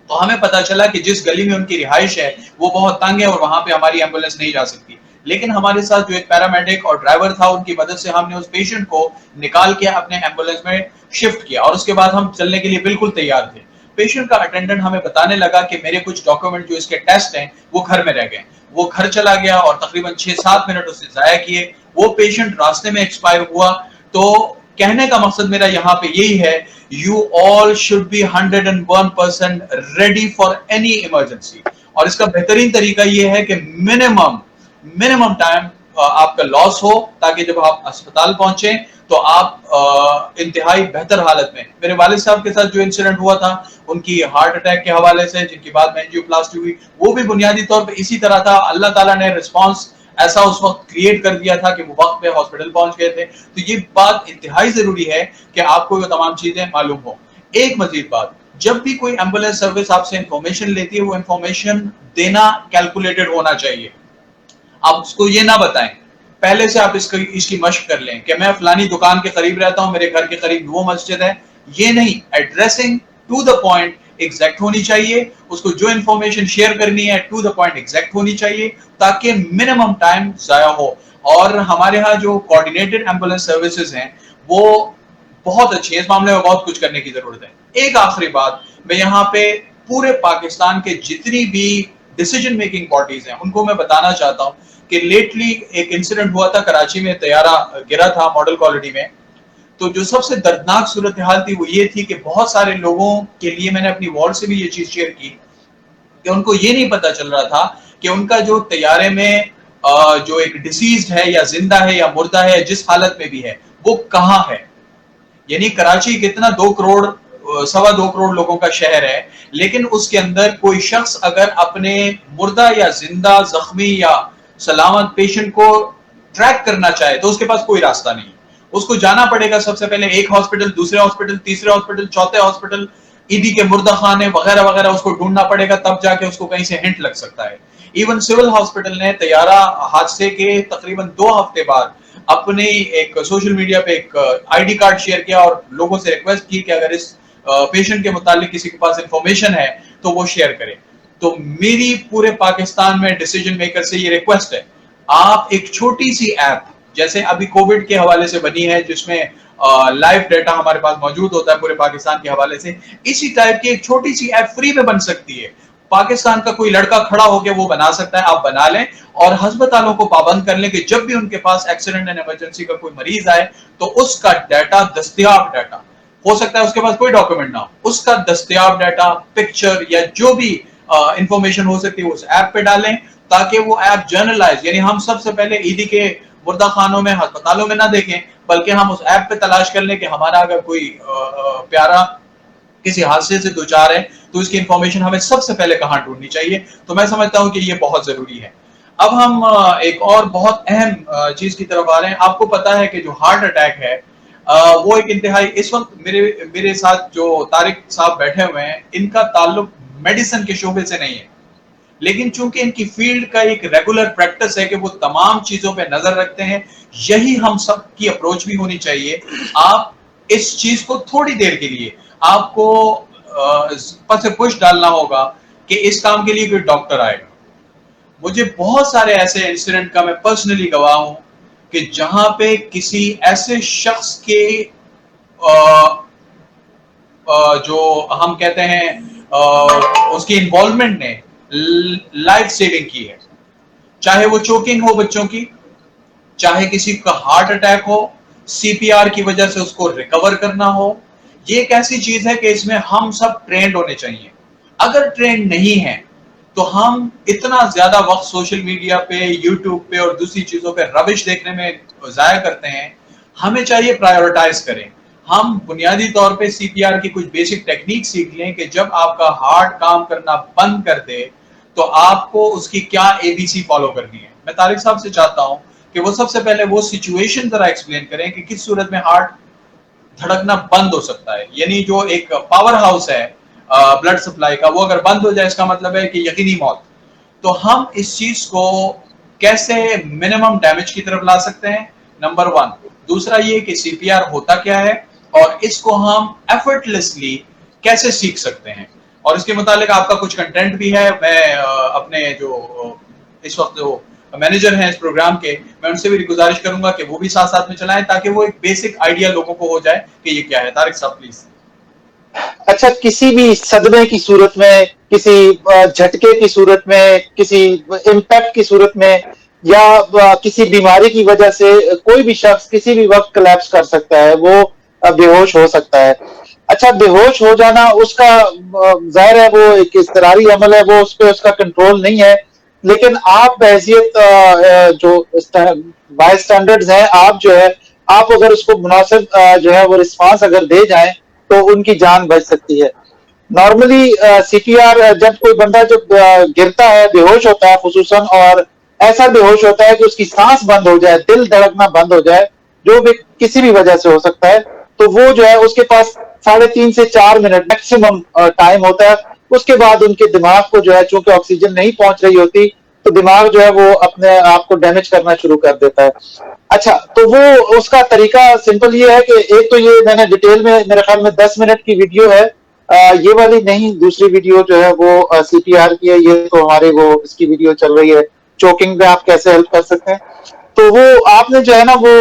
तो हमें पता चला कि जिस गली में उनकी रिहाइश है वो बहुत तंग है और वहां पे हमारी एम्बुलेंस नहीं जा सकती। लेकिन हमारे साथ जो एक पैरामेडिक और ड्राइवर था, उनकी मदद से हमने उस पेशेंट को निकाल के अपने एम्बुलेंस में शिफ्ट किया और उसके बाद हम चलने के लिए बिल्कुल तैयार थे। पेशेंट का अटेंडेंट हमें बताने लगा कि मेरे कुछ डॉक्यूमेंट जो इसके टेस्ट हैं वो घर में रह गए। वो घर चला गया और तकरीबन 6-7 मिनट उसने जाया किए। वो पेशेंट रास्ते में एक्सपायर हुआ। तो कहने का मकसद मेरा यहाँ पे यही है, you all should be 101% ready for any emergency. और इसका बेहतरीन तरीका ये है कि मिनिमम टाइम आपका लॉस हो, ताकि जब आप अस्पताल पहुंचे तो आप इंतहाई बेहतर हालत में। मेरे वालिद साहब के साथ जो इंसिडेंट हुआ था उनकी हार्ट अटैक के हवाले से, जिनकी बाद में एंजियोप्लास्टी हुई, वो भी बुनियादी तौर पे इसी तरह था। अल्लाह ताला ने रिस्पांस ऐसा उस वक्त क्रिएट कर दिया था कि वो वक्त पे हॉस्पिटल पहुंच गए थे। तो ये बात इंतहाई जरूरी है कि आपको ये तमाम चीजें मालूम हो। एक मजीद बात, जब भी कोई एम्बुलेंस सर्विस आपसे इंफॉर्मेशन लेती है, वो इंफॉर्मेशन देना कैलकुलेटेड होना चाहिए। आप उसको ये ना बताएं, पहले से आप इसकी मशक कर लें कि मैं फलानी दुकान के करीब रहता हूं, मेरे घर के करीब वो मस्जिद है। ये नहीं, addressing to the point exact होनी चाहिए। उसको जो इंफॉर्मेशन शेयर करनी है टू द पॉइंट एग्जैक्ट होनी चाहिए, ताकि मिनिमम टाइम जाया हो। और हमारे यहाँ जो कोऑर्डिनेटेड एम्बुलेंस सर्विसेज हैं वो बहुत अच्छी है, इस मामले में बहुत कुछ करने की जरूरत है। एक आखिरी बात, मैं यहाँ पे पूरे पाकिस्तान के जितनी भी डिसीजन मेकिंग बॉडीज हैं उनको मैं बताना चाहता हूँ कि लेटली एक इंसिडेंट हुआ था कराची में, तैयारा गिरा था मॉडल कॉलोनी में। तो जो सबसे दर्दनाक सूरत हाल थी वो ये थी कि बहुत सारे लोगों के लिए, मैंने अपनी वॉल से भी ये चीज शेयर की कि उनको ये नहीं पता चल रहा था कि उनका जो तैयारे में जो एक डिसीज्ड है या जिंदा है या मुर्दा है, जिस हालत में भी है, वो कहाँ है। यानी कराची कितना 2 करोड़ 2.25 करोड़ लोगों का शहर है, लेकिन उसके अंदर कोई शख्स अगर अपने मुर्दा या जिंदा, जख्मी या सलामत पेशेंट को ट्रैक करना चाहे तो उसके पास कोई रास्ता नहीं। उसको जाना पड़ेगा सबसे पहले एक हॉस्पिटल, दूसरे हॉस्पिटल, तीसरे हॉस्पिटल, चौथे हॉस्पिटल, ईदी के मुर्दा खाने वगैरह वगैरह, उसको ढूंढना पड़ेगा, तब जाके उसको कहीं से हिंट लग सकता है। इवन सिविल हॉस्पिटल ने तैयारा हादसे के तकरीबन 2 हफ्ते बाद अपने एक सोशल मीडिया पे एक आईडी कार्ड शेयर किया और लोगों से रिक्वेस्ट की कि अगर इस पेशेंट के मुतालिक किसी के पास इंफॉर्मेशन है तो वो शेयर करे। तो मेरी पूरे पाकिस्तान में डिसीजन मेकर से ये रिक्वेस्ट है, आप एक छोटी सी ऐप जैसे अभी कोविड के हवाले से बनी है, जिसमें लाइव डेटा हमारे पास मौजूद होता है पूरे पाकिस्तान के हवाले से, इसी टाइप की एक छोटी सी ऐप फ्री में बन सकती है। पाकिस्तान का कोई लड़का खड़ा होकर वो बना सकता है, आप बना लें और अस्पतालों को पाबंद कर लें कि जब भी उनके पास एक्सीडेंट एंड इमरजेंसी का कोई मरीज आए तो उसका डाटा, दस्तयाब डाटा, हो सकता है उसके पास कोई डॉक्यूमेंट ना हो, उसका दस्तयाब डाटा, पिक्चर या जो भी इंफॉर्मेशन हो सकती है उस ऐप पे डालें, ताकि वो ऐप जर्नलाइज, यानी हम सबसे पहले ईदी के मुर्दा खानों में, अस्पतालों में ना देखें, बल्कि हम उस ऐप पे तलाश कर लें कि हमारा अगर कोई प्यारा किसी हादसे से दो चार है तो इसकी इंफॉर्मेशन हमें सबसे पहले कहां ढूंढनी चाहिए। तो मैं समझता हूं कि ये बहुत जरूरी है। अब हम एक और बहुत अहम चीज की तरफ आ रहे हैं। आपको पता है कि जो हार्ट अटैक है वो एक इंतहाई, इस वक्त मेरे साथ जो तारिक साहब बैठे हुए हैं, इनका ताल्लुक मेडिसिन के शोबे से नहीं है, लेकिन चूंकि इनकी फील्ड का एक रेगुलर प्रैक्टिस है कि वो तमाम चीजों पे नजर रखते हैं, यही हम सब की अप्रोच भी होनी चाहिए। आप इस चीज को थोड़ी देर के लिए आपको पस पुश डालना होगा कि इस काम के लिए कोई डॉक्टर आएगा। मुझे बहुत सारे ऐसे इंसिडेंट का मैं पर्सनली गवाह हूं कि जहां पे किसी ऐसे शख्स के जो हम कहते हैं उसकी इन्वॉल्वमेंट ने लाइफ सेविंग की है, चाहे वो चोकिंग हो बच्चों की, चाहे किसी का हार्ट अटैक हो, सीपीआर की वजह से उसको रिकवर करना हो। ये एक ऐसी चीज है कि इसमें हम सब ट्रेंड होने चाहिए। अगर ट्रेंड नहीं है तो हम इतना ज्यादा वक्त सोशल मीडिया पे, यूट्यूब पे और दूसरी चीजों पे रविश देखने में जाया करते हैं। हमें चाहिए प्रायोरिटाइज करें। हम बुनियादी तौर पे सीपीआर की कुछ बेसिक टेक्निक सीख लें कि जब आपका हार्ट काम करना बंद कर दे तो आपको उसकी क्या एबीसी फॉलो करनी है। मैं तारिक साहब से चाहता हूं कि वो सबसे पहले वो सिचुएशन जरा एक्सप्लेन करें कि किस सूरत में हार्ट धड़कना बंद हो सकता है, यानी जो एक पावर हाउस है ब्लड सप्लाई का, वो अगर बंद हो जाए इसका मतलब है कि यकीनी मौत। तो हम इस चीज को कैसे मिनिमम डैमेज की तरफ ला सकते हैं, नंबर 1। दूसरा ये कि सीपीआर होता क्या है और इसको हम एफर्टलेसली कैसे सीख सकते हैं, और इसके मुतालिक आपका कुछ कंटेंट भी है। मैं अपने जो इस वक्त जो मैनेजर हैं इस प्रोग्राम के, मैं उनसे भी गुजारिश करूंगा कि वो भी साथ साथ में चलाएं ताकि वो एक बेसिक आइडिया लोगों को हो जाए कि ये क्या है। तारिक साहब प्लीज। अच्छा, किसी भी सदमे की सूरत में, किसी झटके की सूरत में, किसी इम्पैक्ट की सूरत में, या किसी बीमारी की वजह से कोई भी शख्स किसी भी वक्त कोलैप्स कर सकता है, वो बेहोश हो सकता है। अच्छा, बेहोश हो जाना उसका जाहिर है वो एक इज़्तिरारी अमल है, वो उस पर उसका कंट्रोल नहीं है, लेकिन आप बहैसियत जो बाय स्टैंडर्ड्स हैं, आप जो है, आप अगर उसको मुनासिब जो है वो रिस्पांस अगर दे जाएं तो उनकी जान बच सकती है। नॉर्मली सीपीआर जब कोई बंदा जब गिरता है, बेहोश होता है खुसूसन, और ऐसा बेहोश होता है कि उसकी सांस बंद हो जाए, दिल धड़कना बंद हो जाए, जो भी किसी भी वजह से हो सकता है, तो वो जो है उसके पास 3.5 से 4 मिनट मैक्सिमम टाइम होता है। उसके बाद उनके दिमाग को जो है, चूंकि ऑक्सीजन नहीं पहुंच रही होती, तो दिमाग जो है वो अपने आप को डैमेज करना शुरू कर देता है। अच्छा, तो वो उसका तरीका सिंपल ये है कि एक तो ये मैंने डिटेल में, मेरे ख्याल में 10 मिनट की वीडियो है, ये वाली नहीं, दूसरी वीडियो जो है वो सीपीआर की है। ये तो हमारे वो इसकी वीडियो चल रही है, चोकिंग में आप कैसे हेल्प कर सकते हैं। तो वो आपने जो है ना वो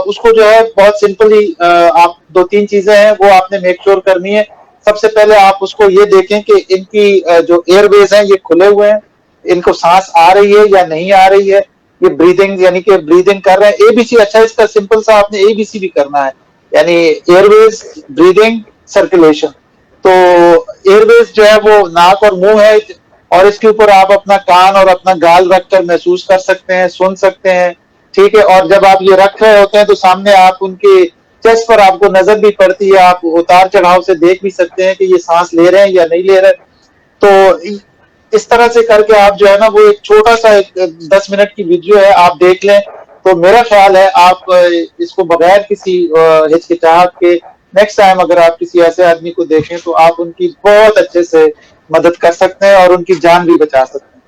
उसको जो है बहुत सिंपली आप 2-3 चीजें हैं वो आपने मेक श्योर करनी है। सबसे पहले आप उसको ये देखें कि इनकी जो एयरवेज हैं ये खुले हुए हैं, इनको सांस आ रही है या नहीं आ रही है, ये ब्रीदिंग यानी कि ब्रीदिंग कर रहे हैं। एबीसी, अच्छा इसका सिंपल सा आपने एबीसी भी करना है, यानी एयरवेज, ब्रीदिंग, सर्कुलेशन। तो एयरवेज जो है वो नाक और मुंह है, और इसके ऊपर आप अपना कान और अपना गाल रखकर महसूस कर सकते हैं, सुन सकते हैं, ठीक है। और जब आप ये रख रहे होते हैं तो सामने आप उनके चेस्ट पर आपको नजर भी पड़ती है, आप उतार चढ़ाव से देख भी सकते हैं कि ये सांस ले रहे हैं या नहीं ले रहे। तो इस तरह से करके आप जो है ना वो एक छोटा सा 10 मिनट की वीडियो है, आप देख लें तो मेरा ख्याल है आप इसको बगैर किसी हिचकिचाहट के नेक्स्ट टाइम अगर आप किसी ऐसे आदमी को देखें तो आप उनकी बहुत अच्छे से मदद कर सकते हैं और उनकी जान भी बचा सकते हैं।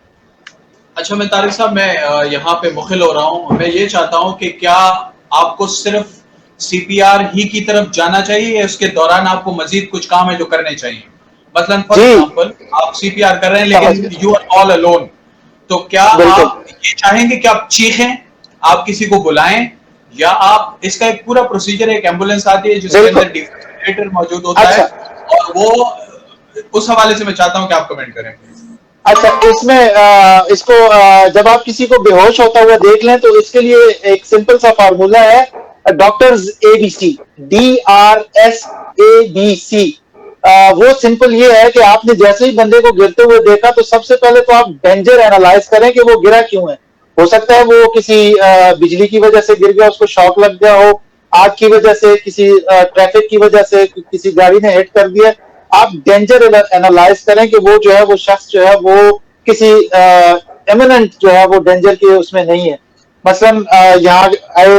अच्छा, मैं तारिक साहब, मैं यहाँ पे मुखिल हो रहा हूँ। मैं ये चाहता हूँ कि क्या आपको सिर्फ सीपीआर ही की तरफ जाना चाहिए या उसके दौरान आपको मजीद कुछ काम है जो करने चाहिए? मतलब फॉर एग्जाम्पल आप सीपीआर कर रहे हैं लेकिन यू आर ऑल अलोन, तो क्या आप ये चाहेंगे कि आप चीखें, आप किसी को बुलाएं, या आप इसका एक पूरा प्रोसीजर, एक एम्बुलेंस आती है जिसके अंदर डिफिब्रिलेटर मौजूद होता है, और वो उस हवाले से मैं चाहता हूं कि आप कमेंट करें। अच्छा, इसमें इसको जब आप किसी को बेहोश होता हुआ देख लें तो इसके लिए एक सिंपल सा फार्मूला है, डॉक्टर्स ABC, DRS ABC। वो सिंपल ये है कि आपने जैसे ही बंदे को गिरते हुए देखा तो सबसे पहले तो आप डेंजर एनालाइज करें कि वो गिरा क्यों है। हो सकता है वो किसी बिजली की वजह से गिर गया, उसको शॉक लग गया हो, आग की वजह से, किसी ट्रैफिक की वजह से, किसी गाड़ी ने हिट कर दिया। आप डेंजर एनालाइज करें कि वो जो है, वो शख्स जो है वो किसी एमिनेंट जो है वो डेंजर के उसमें नहीं है। मसलन यहाँ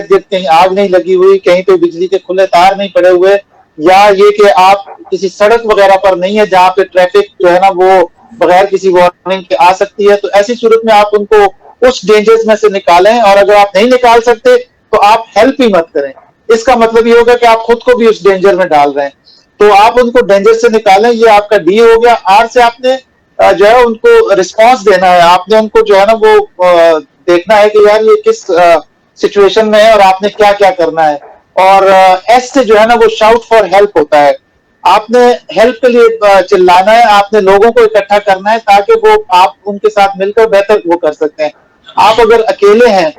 कहीं आग नहीं लगी हुई, कहीं पे बिजली के खुले तार नहीं पड़े हुए, या ये कि आप किसी सड़क वगैरह पर नहीं है जहाँ पे ट्रैफिक जो है ना वो बगैर किसी वार्निंग के आ सकती है। तो ऐसी सूरत में आप उनको उस डेंजर्स में से निकालें, और अगर आप नहीं निकाल सकते तो आप हेल्प ही मत करें। इसका मतलब ये होगा कि आप खुद को भी उस डेंजर में डाल रहे हैं। तो आप उनको डेंजर से निकालें, ये आपका डी हो गया। आर से आपने जो है उनको रिस्पॉन्स देना है, आपने उनको जो है ना वो देखना है कि यार ये किस सिचुएशन में है और आपने क्या क्या करना है। और एस से जो है ना वो शाउट फॉर हेल्प होता है। आपने हेल्प के लिए चिल्लाना है, आपने लोगों को इकट्ठा करना है ताकि वो आप उनके साथ मिलकर बेहतर वो कर सकते हैं। आप अगर अकेले हैं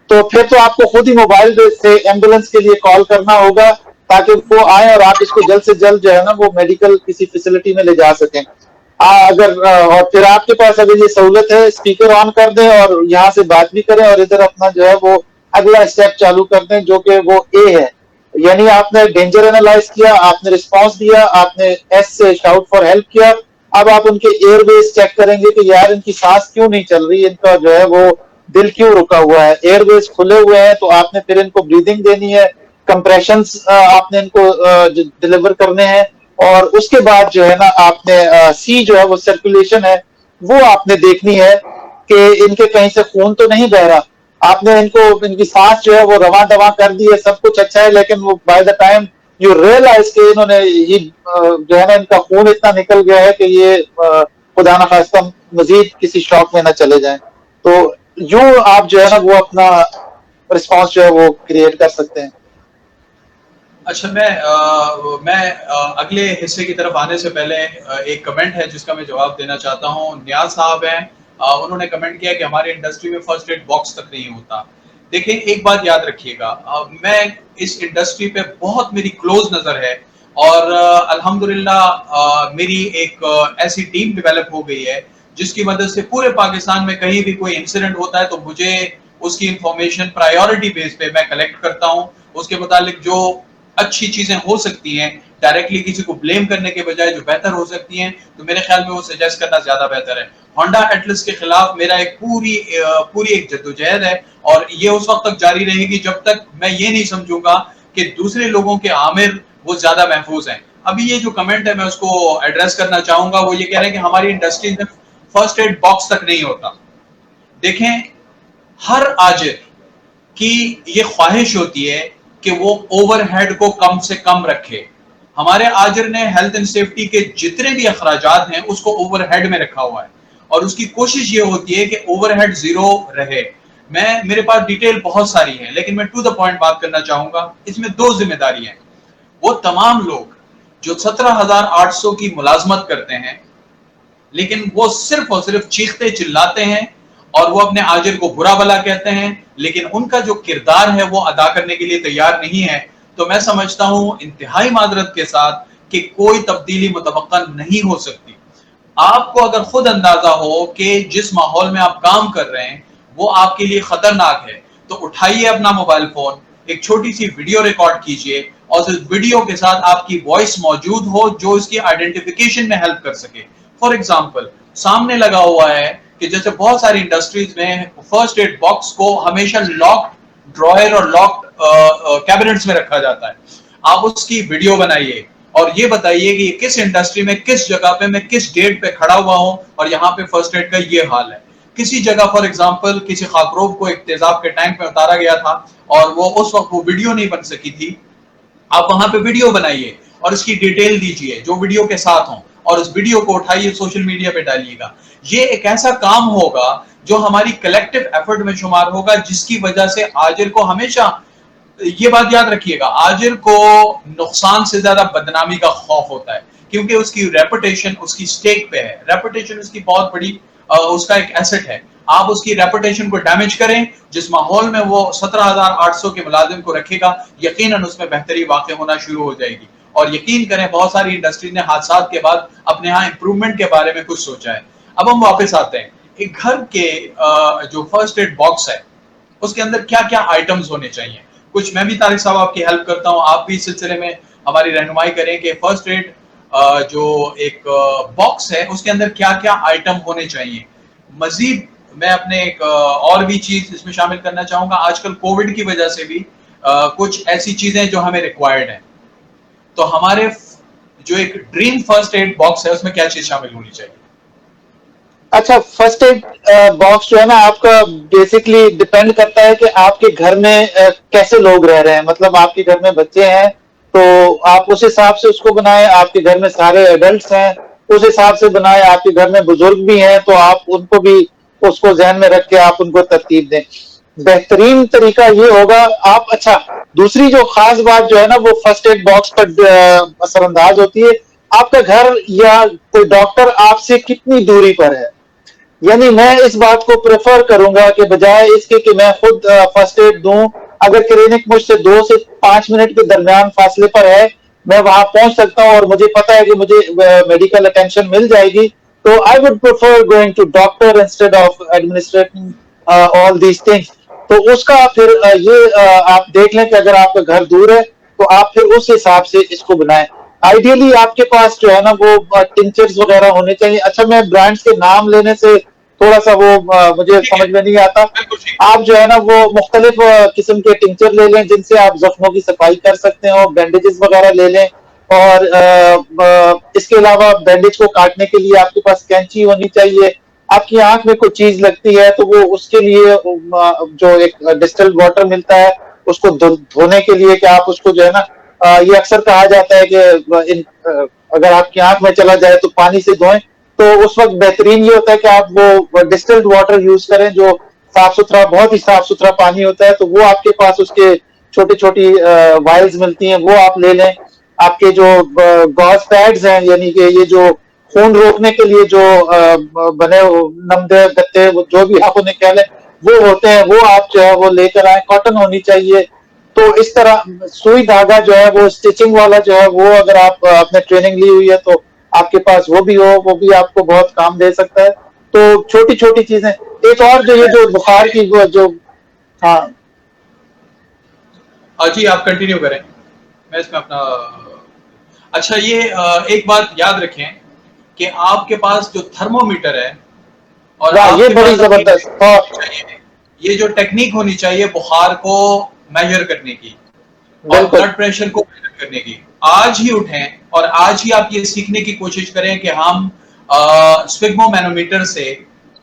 तो फिर तो आपको खुद ही मोबाइल से एम्बुलेंस के लिए कॉल करना होगा ताकि वो आए और आप इसको जल्द से जल्द जो है ना वो मेडिकल किसी फैसिलिटी में ले जा सकें। अगर और फिर आपके पास अगर ये सहूलत है, स्पीकर ऑन कर दें और यहाँ से बात भी करें और इधर अपना जो है वो अगला स्टेप चालू कर दें, जो कि वो ए है। यानी आपने डेंजर एनालाइज किया, आपने रिस्पांस दिया, आपने एस से शाउट फॉर हेल्प किया। अब आप उनके एयरवेज चेक करेंगे कि यार इनकी सांस क्यों नहीं चल रही, इनका जो है वो दिल क्यों रुका हुआ है। एयरवेज खुले हुए हैं तो आपने फिर इनको ब्रीदिंग देनी है, कंप्रेशंस आपने इनको डिलीवर करने हैं। और उसके बाद जो है ना आपने सी जो है वो सर्कुलेशन है, वो आपने देखनी है कि इनके कहीं से खून तो नहीं बह रहा। आपने इनको, इनकी सांस जो है वो रवा दवा कर दी है, सब कुछ अच्छा है, लेकिन वो by the time you realise के इन्होंने ये जो है ना इनका खून इतना निकल गया है कि ये खुदा ना खास्ता मजीद किसी शॉक में ना चले जाएं। तो यूं आप जो है ना वो अपना रिस्पॉन्स जो है वो क्रिएट कर सकते हैं। अच्छा, मैं अगले हिस्से की तरफ आने से पहले एक कमेंट है जिसका मैं जवाब देना चाहता हूँ। नियाज साहब हैं, उन्होंने कमेंट किया कि हमारी इंडस्ट्री में फर्स्ट एड बॉक्स तक नहीं होता। देखिए, एक बात याद रखिएगा, मैं इस इंडस्ट्री पे बहुत मेरी क्लोज नजर है और अल्हम्दुलिल्लाह मेरी एक ऐसी टीम डेवलप हो गई है जिसकी मदद से पूरे पाकिस्तान में कहीं भी कोई इंसिडेंट होता है तो मुझे उसकी इंफॉर्मेशन प्रायोरिटी बेस पे मैं कलेक्ट करता हूँ। उसके मुतालिक जो अच्छी चीजें हो सकती हैं, डायरेक्टली किसी को ब्लेम करने के बजाय जो बेहतर हो सकती हैं, तो मेरे ख्याल में वो सजेस्ट करना ज्यादा बेहतर है। होंडा एटलस के खिलाफ मेरा एक पूरी एक जद्दोजहद है और ये उस वक्त तक जारी रहेगी जब तक मैं ये नहीं समझूंगा कि दूसरे लोगों के आमिर वो ज्यादा महफूज हैं। अभी ये जो कमेंट है मैं उसको एड्रेस करना चाहूंगा। वो ये कह रहे हैं कि हमारी इंडस्ट्री में फर्स्ट एड बॉक्स तक नहीं होता। देखें, हर आजिर की ये ख्वाहिश होती है कि वो ओवरहेड को कम से कम रखे। हमारे आजिर ने हेल्थ एंड सेफ्टी के जितने भी अखराजात हैं उसको ओवरहेड में रखा हुआ है और उसकी कोशिश ये होती है कि ओवरहेड जीरो रहे। मेरे पास डिटेल बहुत सारी है लेकिन मैं टू द पॉइंट बात करना चाहूंगा। इसमें दो जिम्मेदारी है। वो तमाम लोग जो 17,800 की मुलाजमत करते हैं लेकिन वो सिर्फ और सिर्फ चीखते चिल्लाते हैं और वो अपने आजिर को बुरा भला कहते हैं, लेकिन उनका जो किरदार है वो अदा करने के लिए तैयार नहीं है। तो मैं समझता हूं इंतहाई मादरत के साथ कि कोई तब्दीली मुतवक्का नहीं हो सकती। आपको अगर खुद अंदाजा हो कि जिस माहौल में आप काम कर रहे हैं वो आपके लिए खतरनाक है, तो उठाइए अपना मोबाइल फोन, एक छोटी सी वीडियो रिकॉर्ड कीजिए और इस वीडियो के साथ आपकी वॉइस मौजूद हो जो इसकी आइडेंटिफिकेशन में हेल्प कर सके। फॉर एग्जाम्पल, सामने लगा हुआ है कि जैसे बहुत सारी इंडस्ट्रीज में फर्स्ट एड बॉक्स को हमेशा लॉक्ड ड्रॉयर और लॉक्ड कैबिनेट्स में रखा जाता है। आप उसकी वीडियो बनाइए और ये बताइए कि किस इंडस्ट्री में किस जगह पे मैं किस डेट पे खड़ा हुआ हूं और यहाँ पे फर्स्ट एड का ये हाल है। किसी जगह फॉर एग्जांपल किसी खाकरोब को एक तेजाब के टैंक में उतारा गया था और वो उस वक्त वो वीडियो नहीं बन सकी थी। आप वहां पे वीडियो बनाइए और इसकी डिटेल दीजिए जो वीडियो के साथ हो और उस वीडियो को उठाइए सोशल मीडिया पे डालिएगा। ये एक ऐसा काम होगा जो हमारी कलेक्टिव एफर्ट में शुमार होगा जिसकी वजह से आजिर को हमेशा ये बात याद रखिएगा, आजिर को नुकसान से ज्यादा बदनामी का खौफ होता है क्योंकि उसकी रेपुटेशन उसकी स्टेक पे है। रेपुटेशन उसकी बहुत बड़ी उसका एक एसेट है। आप उसकी रेपुटेशन को डैमेज करें, जिस माहौल में वो 17,800 के मुलाजिम को रखेगा, यकीनन उसमें बेहतरी वाक़ई होना शुरू हो जाएगी। और यकीन करें, बहुत सारी इंडस्ट्री ने हादसा के बाद अपने यहाँ इंप्रूवमेंट के बारे में कुछ सोचा है। अब हम वापस आते हैं, एक घर के जो फर्स्ट एड बॉक्स है उसके अंदर क्या क्या आइटम्स होने चाहिए। कुछ मैं भी तारिक साहब आपकी हेल्प करता हूँ, आप भी इस सिलसिले में हमारी रहनुमाई करें कि फर्स्ट एड जो एक बॉक्स है उसके अंदर क्या क्या आइटम होने चाहिए। मजीद मैं अपने एक और भी चीज इसमें शामिल करना चाहूंगा, आजकल कोविड की वजह से भी कुछ ऐसी चीजें जो हमें रिक्वायर्ड है, तो हमारे जो एक ड्रीम फर्स्ट एड बॉक्स है उसमें क्या चीज शामिल होनी चाहिए। अच्छा, फर्स्ट एड बॉक्स जो है ना आपका बेसिकली डिपेंड करता है कि आपके घर में कैसे लोग रह रहे हैं। मतलब आपके घर में बच्चे हैं तो आप उस हिसाब से उसको बनाएं, आपके घर में सारे एडल्ट्स हैं उस हिसाब से बनाएं, आपके घर में बुजुर्ग भी हैं तो आप उनको भी उसको ध्यान में रख के आप उनको तरतीब दें। बेहतरीन तरीका ये होगा आप, अच्छा दूसरी जो खास बात जो है ना वो फर्स्ट एड बॉक्स पर असरअंदाज होती है, आपका घर या कोई डॉक्टर आपसे कितनी दूरी पर है। यानी मैं इस बात को प्रेफर करूंगा कि बजाय इसके कि मैं खुद फर्स्ट एड दूं, अगर क्लिनिक मुझसे 2 से 5 मिनट के दरमियान फासले पर है, मैं वहां पहुंच सकता हूं और मुझे पता है कि मुझे मेडिकल अटेंशन मिल जाएगी, तो I would prefer going to doctor instead of administrating all these things. तो उसका फिर आप देख लें कि अगर आपका घर दूर है तो आप फिर उस हिसाब से इसको बनाएं। आइडियली आपके पास जो है ना वो टिंचर्स वगैरह होने चाहिए। अच्छा, मैं ब्रांड्स के नाम लेने से थोड़ा सा वो मुझे समझ में नहीं आता। आप जो है ना वो मुख्तलिफ किस्म के टिंचर ले लें जिनसे आप जख्मों की सफाई कर सकते हो, बैंडेजेस वगैरह ले लें। और इसके अलावा बैंडेज को काटने के लिए आपके पास कैंची होनी चाहिए। आपकी आंख में कोई चीज लगती है तो वो उसके लिए जो एक डिस्टिल्ड वाटर मिलता है उसको धोने के लिए कि आप उसको जो है ना ये अक्सर कहा जाता है कि अगर आपकी आंख में चला जाए तो पानी से धोएं, तो उस वक्त बेहतरीन ये होता है कि आप वो डिस्टिल्ड वाटर यूज करें जो साफ सुथरा, बहुत ही साफ सुथरा पानी होता है। तो वो आपके पास उसके छोटी छोटी वायल्स मिलती हैं, वो आप ले लें। आपके जो गॉज पैड्स हैं, यानी कि ये जो खून रोकने के लिए जो बने नमदे गत्ते जो भी आप उन्हें कह लें वो होते हैं, वो आप जो है वो लेकर आए। कॉटन होनी चाहिए। तो इस तरह सुई धागा जो है वो स्टिचिंग वाला जो है वो अगर आप आपने ट्रेनिंग ली हुई है तो आपके पास वो भी हो, वो भी आपको बहुत काम दे सकता है। तो छोटी छोटी चीजें। एक और जो ये जो बुखार की जो हाँ जी आप कंटिन्यू करें, मैं इसमें अपना अच्छा ये एक बात याद रखें कि आपके पास जो थर्मोमीटर है और ये बड़ी जबरदस्त ये जो टेक्निक होनी चाहिए बुखार को मेजर करने की और ब्लड प्रेशर को मेजर करने की, आज ही उठें और आज ही आप ये सीखने की कोशिश करें कि हम स्फिग्मोमैनोमीटर से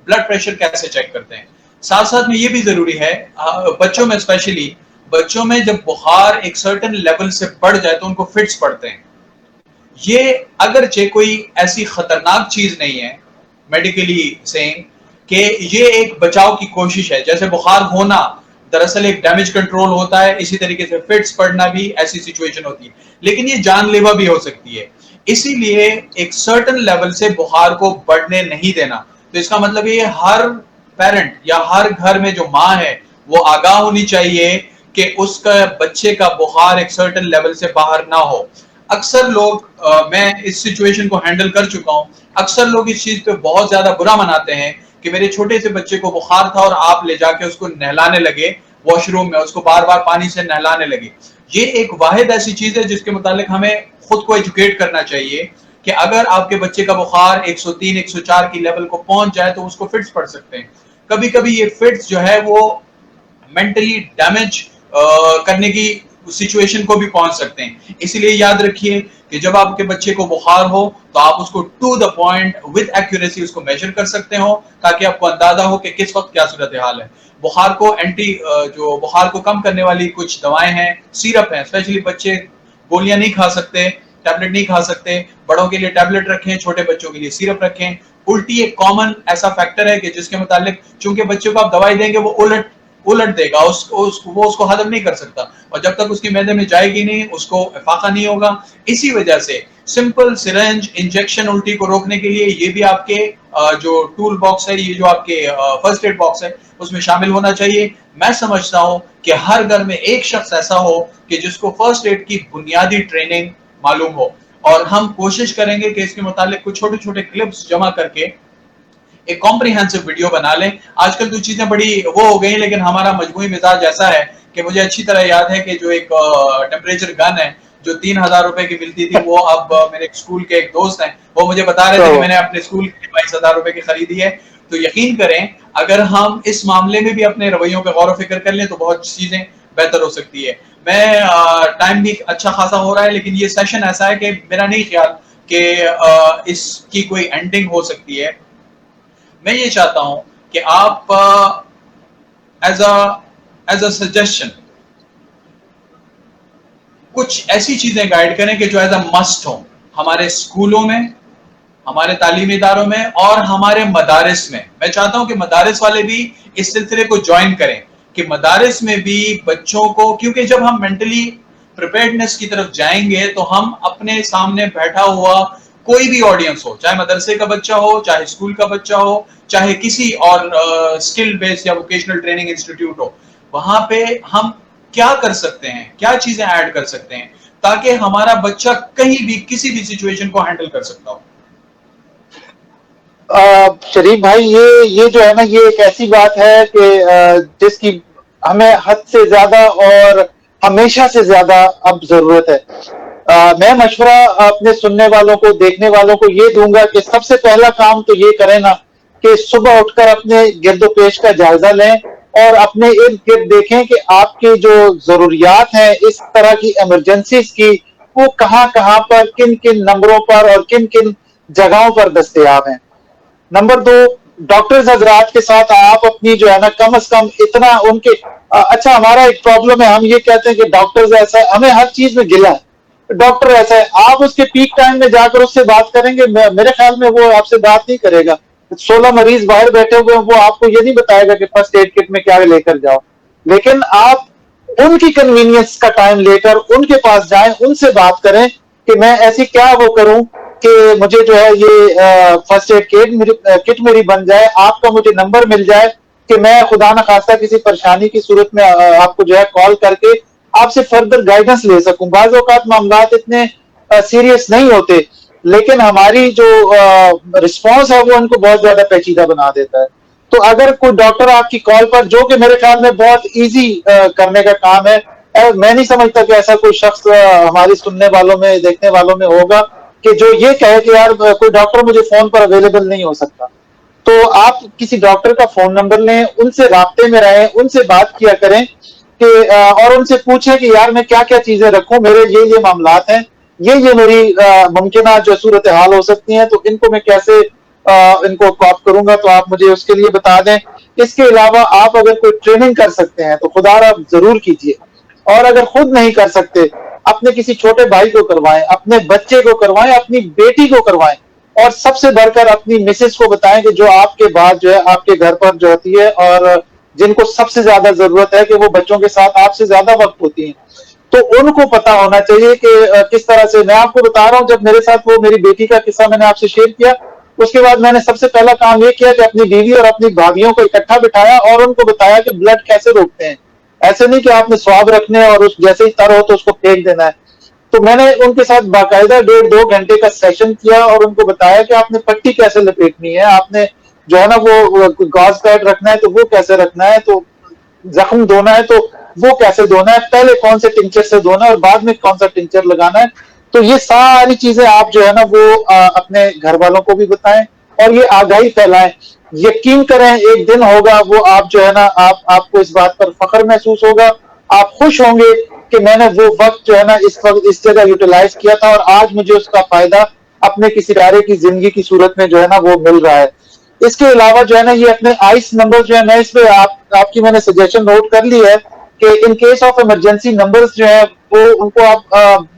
ब्लड प्रेशर कैसे चेक करते हैं। साथ साथ में ये भी जरूरी है, बच्चों में स्पेशली, बच्चों में जब बुखार एक सर्टेन लेवल से बढ़ जाए तो उनको फिट्स पड़ते हैं। ये अगरचे कोई ऐसी खतरनाक चीज नहीं है मेडिकली सेइंग कि ये एक बचाव की कोशिश है। जैसे बुखार होना दरअसल एक डैमेज कंट्रोल होता है, इसी तरीके से फिट्स पड़ना भी ऐसी सिचुएशन होती है, लेकिन ये जानलेवा भी हो सकती है। इसीलिए एक सर्टेन लेवल से बुखार को बढ़ने नहीं देना। तो इसका मतलब ये हर पेरेंट या हर घर में जो माँ है वो आगाह होनी चाहिए कि उसका बच्चे का बुखार एक सर्टेन लेवल से बाहर ना हो। अक्सर लोग मैं इस सिचुएशन को हैंडल कर चुका हूं, अक्सर लोग इस चीज पे बहुत ज्यादा बुरा मनाते हैं कि मेरे छोटे से बच्चे को बुखार था और आप ले जाके उसको नहलाने लगे वॉशरूम में, उसको बार बार पानी से नहलाने लगे। ये एक वाहिद ऐसी चीज है जिसके मुतालिक हमें खुद को एजुकेट करना चाहिए कि अगर आपके बच्चे का बुखार 103 104 की लेवल को पहुंच जाए तो उसको फिट्स पड़ सकते हैं। कभी कभी ये फिट्स जो है वो मेंटली डैमेज करने की सिचुएशन को भी पहुंच सकते हैं। इसलिए याद रखिए कि जब आपके बच्चे को बुखार हो तो आप उसको to the point with accuracy उसको मेजर कर सकते हो, ताकि आपको अंदाजा हो कि किस वक्त क्या सूरत हाल है। बुखार को जो बुखार को कम करने वाली कुछ दवाएं हैं, सिरप हैं, स्पेशली बच्चे गोलियां नहीं खा सकते, टैबलेट नहीं खा सकते, बड़ों के लिए टैबलेट रखें, छोटे बच्चों के लिए सिरप रखें। उल्टी एक कॉमन ऐसा फैक्टर है कि जिसके मुतालिक चूंकि बच्चों को आप दवाई देंगे वो उलट देगा, वो उसको हजम नहीं कर सकता और जब तक उसकी मैदे में जाएगी नहीं उसको फाका नहीं होगा। इसी वजह से सिंपल सिरेंज इंजेक्शन उल्टी को रोकने के लिए ये भी आपके जो टूल बॉक्स है, ये जो आपके फर्स्ट एड बॉक्स है उसमें शामिल होना चाहिए। मैं समझता हूं कि हर घर में एक शख्स ऐसा हो कि जिसको फर्स्ट एड की बुनियादी ट्रेनिंग मालूम हो, और हम कोशिश करेंगे कि इसके मुतालिक कुछ छोटे छोटे क्लिप्स जमा करके एक कॉम्प्रिहेंसिव वीडियो बना लें। आजकल तो चीजें बड़ी वो हो गई, लेकिन हमारा मजबूरी मिजाज ऐसा है कि मुझे अच्छी तरह याद है कि जो एक टेम्परेचर गन है जो 3,000 रुपए की मिलती थी, वो अब मेरे स्कूल के एक दोस्त हैं, वो मुझे बता रहे थे कि मैंने अपने स्कूल के 22,000 रुपए की खरीदी है। तो यकीन करें, अगर हम इस मामले में भी अपने रवैयों पे गौर फिक्र कर लें तो बहुत चीजें बेहतर हो सकती है। मैं टाइम भी अच्छा खासा हो रहा है, लेकिन ये सेशन ऐसा है कि मेरा नहीं ख्याल कि इसकी कोई एंडिंग हो सकती है। मैं ये चाहता हूं कि आप एज अ सजेशन कुछ ऐसी चीजें गाइड करें कि जो एज अ मस्ट हो हमारे स्कूलों में, हमारे तालीमी इदारों में और हमारे मदारिस में। मैं चाहता हूं कि मदारिस वाले भी इस सिलसिले को ज्वाइन करें कि मदारिस में भी बच्चों को, क्योंकि जब हम मेंटली प्रिपेयर्डनेस की तरफ जाएंगे तो हम अपने सामने बैठा हुआ कोई भी ऑडियंस हो, चाहे मदरसे का बच्चा हो, चाहे स्कूल का बच्चा हो, चाहे किसी और स्किल बेस्ड या वोकेशनल ट्रेनिंग इंस्टीट्यूट हो, वहां पे हम क्या कर सकते हैं, क्या चीजें ऐड कर सकते हैं ताकि हमारा बच्चा कहीं भी किसी भी सिचुएशन को हैंडल कर सकता हो। शरीफ भाई, ये जो है ना, ये एक ऐसी बात है कि जिसकी हमें हद से ज्यादा और हमेशा से ज्यादा अब जरूरत है। मैं मशवरा अपने सुनने वालों को, देखने वालों को ये दूंगा कि सबसे पहला काम तो ये करें ना कि सुबह उठकर अपने गिरदोपेश का जायजा लें और अपने इर्द गिर्द देखें कि आपकी जो जरूरियात हैं इस तरह की इमरजेंसीज की, वो कहाँ कहाँ पर, किन किन नंबरों पर और किन किन जगहों पर दस्तयाब हैं। नंबर 2, डॉक्टर्स हजरात के साथ आप अपनी जो है ना, कम से कम इतना उनके अच्छा, हमारा एक प्रॉब्लम है, हम ये कहते हैं कि डॉक्टर्स ऐसा है, हमें हर चीज में गिला है, डॉक्टर ऐसा है। आप उसके पीक टाइम में जाकर उससे बात करेंगे, मेरे ख्याल में वो आपसे बात नहीं करेगा। 16 मरीज बाहर बैठे हुए हैं, वो आपको ये नहीं बताएगा कि फर्स्ट एड किट में क्या लेकर जाओ। लेकिन आप उनकी कन्वीनियंस का टाइम लेकर उनके पास जाएं, उनसे बात करें कि मैं ऐसी क्या वो करूं कि मुझे जो है ये फर्स्ट एड किट मेरी बन जाए, आपका मुझे नंबर मिल जाए कि मैं खुदा न खास्ता किसी परेशानी की सूरत में आपको जो है कॉल करके आपसे फर्दर गाइडेंस ले सकूं। बाज़ औक़ात मामलात इतने सीरियस नहीं होते, लेकिन हमारी जो रिस्पॉन्स है वो उनको बहुत ज्यादा पेचीदा बना देता है। तो अगर कोई डॉक्टर आपकी कॉल पर, जो कि मेरे ख्याल में बहुत इजी करने का काम है, मैं नहीं समझता कि ऐसा कोई शख्स हमारी सुनने वालों में, देखने वालों में होगा कि जो ये कहे कि यार कोई डॉक्टर मुझे फोन पर अवेलेबल नहीं हो सकता। तो आप किसी डॉक्टर का फोन नंबर लें, उनसे राब्ते में रहें, उनसे बात किया करें कि और उनसे पूछें कि यार मैं क्या क्या चीजें रखूं, मेरे ये मामलात हैं, ये मेरी मुमकिन जो सूरत हाल हो सकती हैं, तो इनको मैं कैसे इनको कॉप करूंगा, तो आप मुझे उसके लिए बता दें। इसके अलावा आप अगर कोई ट्रेनिंग कर सकते हैं तो खुदार आप जरूर कीजिए, और अगर खुद नहीं कर सकते, अपने किसी छोटे भाई को करवाएं, अपने बच्चे को करवाएं, अपनी बेटी को करवाएं, और सबसे बढ़कर अपनी मिसेज को बताएं कि जो आपके बाद जो है आपके घर पर जो होती है और जिनको सबसे ज्यादा जरूरत है कि वो बच्चों के साथ आपसे ज्यादा वक्त होती है, तो उनको पता होना चाहिए कि किस तरह से। मैं आपको बता रहा हूं, जब मेरे साथ वो मेरी बेटी का किस्सा मैंने आपसे शेयर किया, उसके बाद मैंने सबसे पहला काम ये किया कि अपनी बीवी और अपनी भाभियों को इकट्ठा बिठाया और उनको बताया कि ब्लड कैसे रोकते हैं। ऐसे नहीं कि आपने स्वाब रखने और उस जैसे ही तर हो तो उसको फेंक देना है। तो मैंने उनके साथ बाकायदा 1.5-2 घंटे का सेशन किया और उनको बताया कि आपने पट्टी कैसे लपेटनी है, आपने जो है ना वो गॉज पैड रखना है तो वो कैसे रखना है, तो जख्म धोना है तो वो कैसे धोना है, पहले कौन से टिंचर से धोना है और बाद में कौन सा टिंचर लगाना है। तो ये सारी चीजें आप जो है ना वो अपने घर वालों को भी बताएं और ये आगाही फैलाएं। यकीन करें, एक दिन होगा वो आप जो है ना आपको इस बात पर फख्र महसूस होगा, आप खुश होंगे कि मैंने वो वक्त जो है ना इस जगह यूटिलाइज किया था और आज मुझे उसका फायदा अपने किसी इदारे की जिंदगी की सूरत में जो है ना वो मिल रहा है। इसके अलावा जो है ना ये अपने आइस नंबर जो है ना, इस पे आपकी मैंने सजेशन नोट कर ली है कि in case of emergency numbers जो है वो उनको आप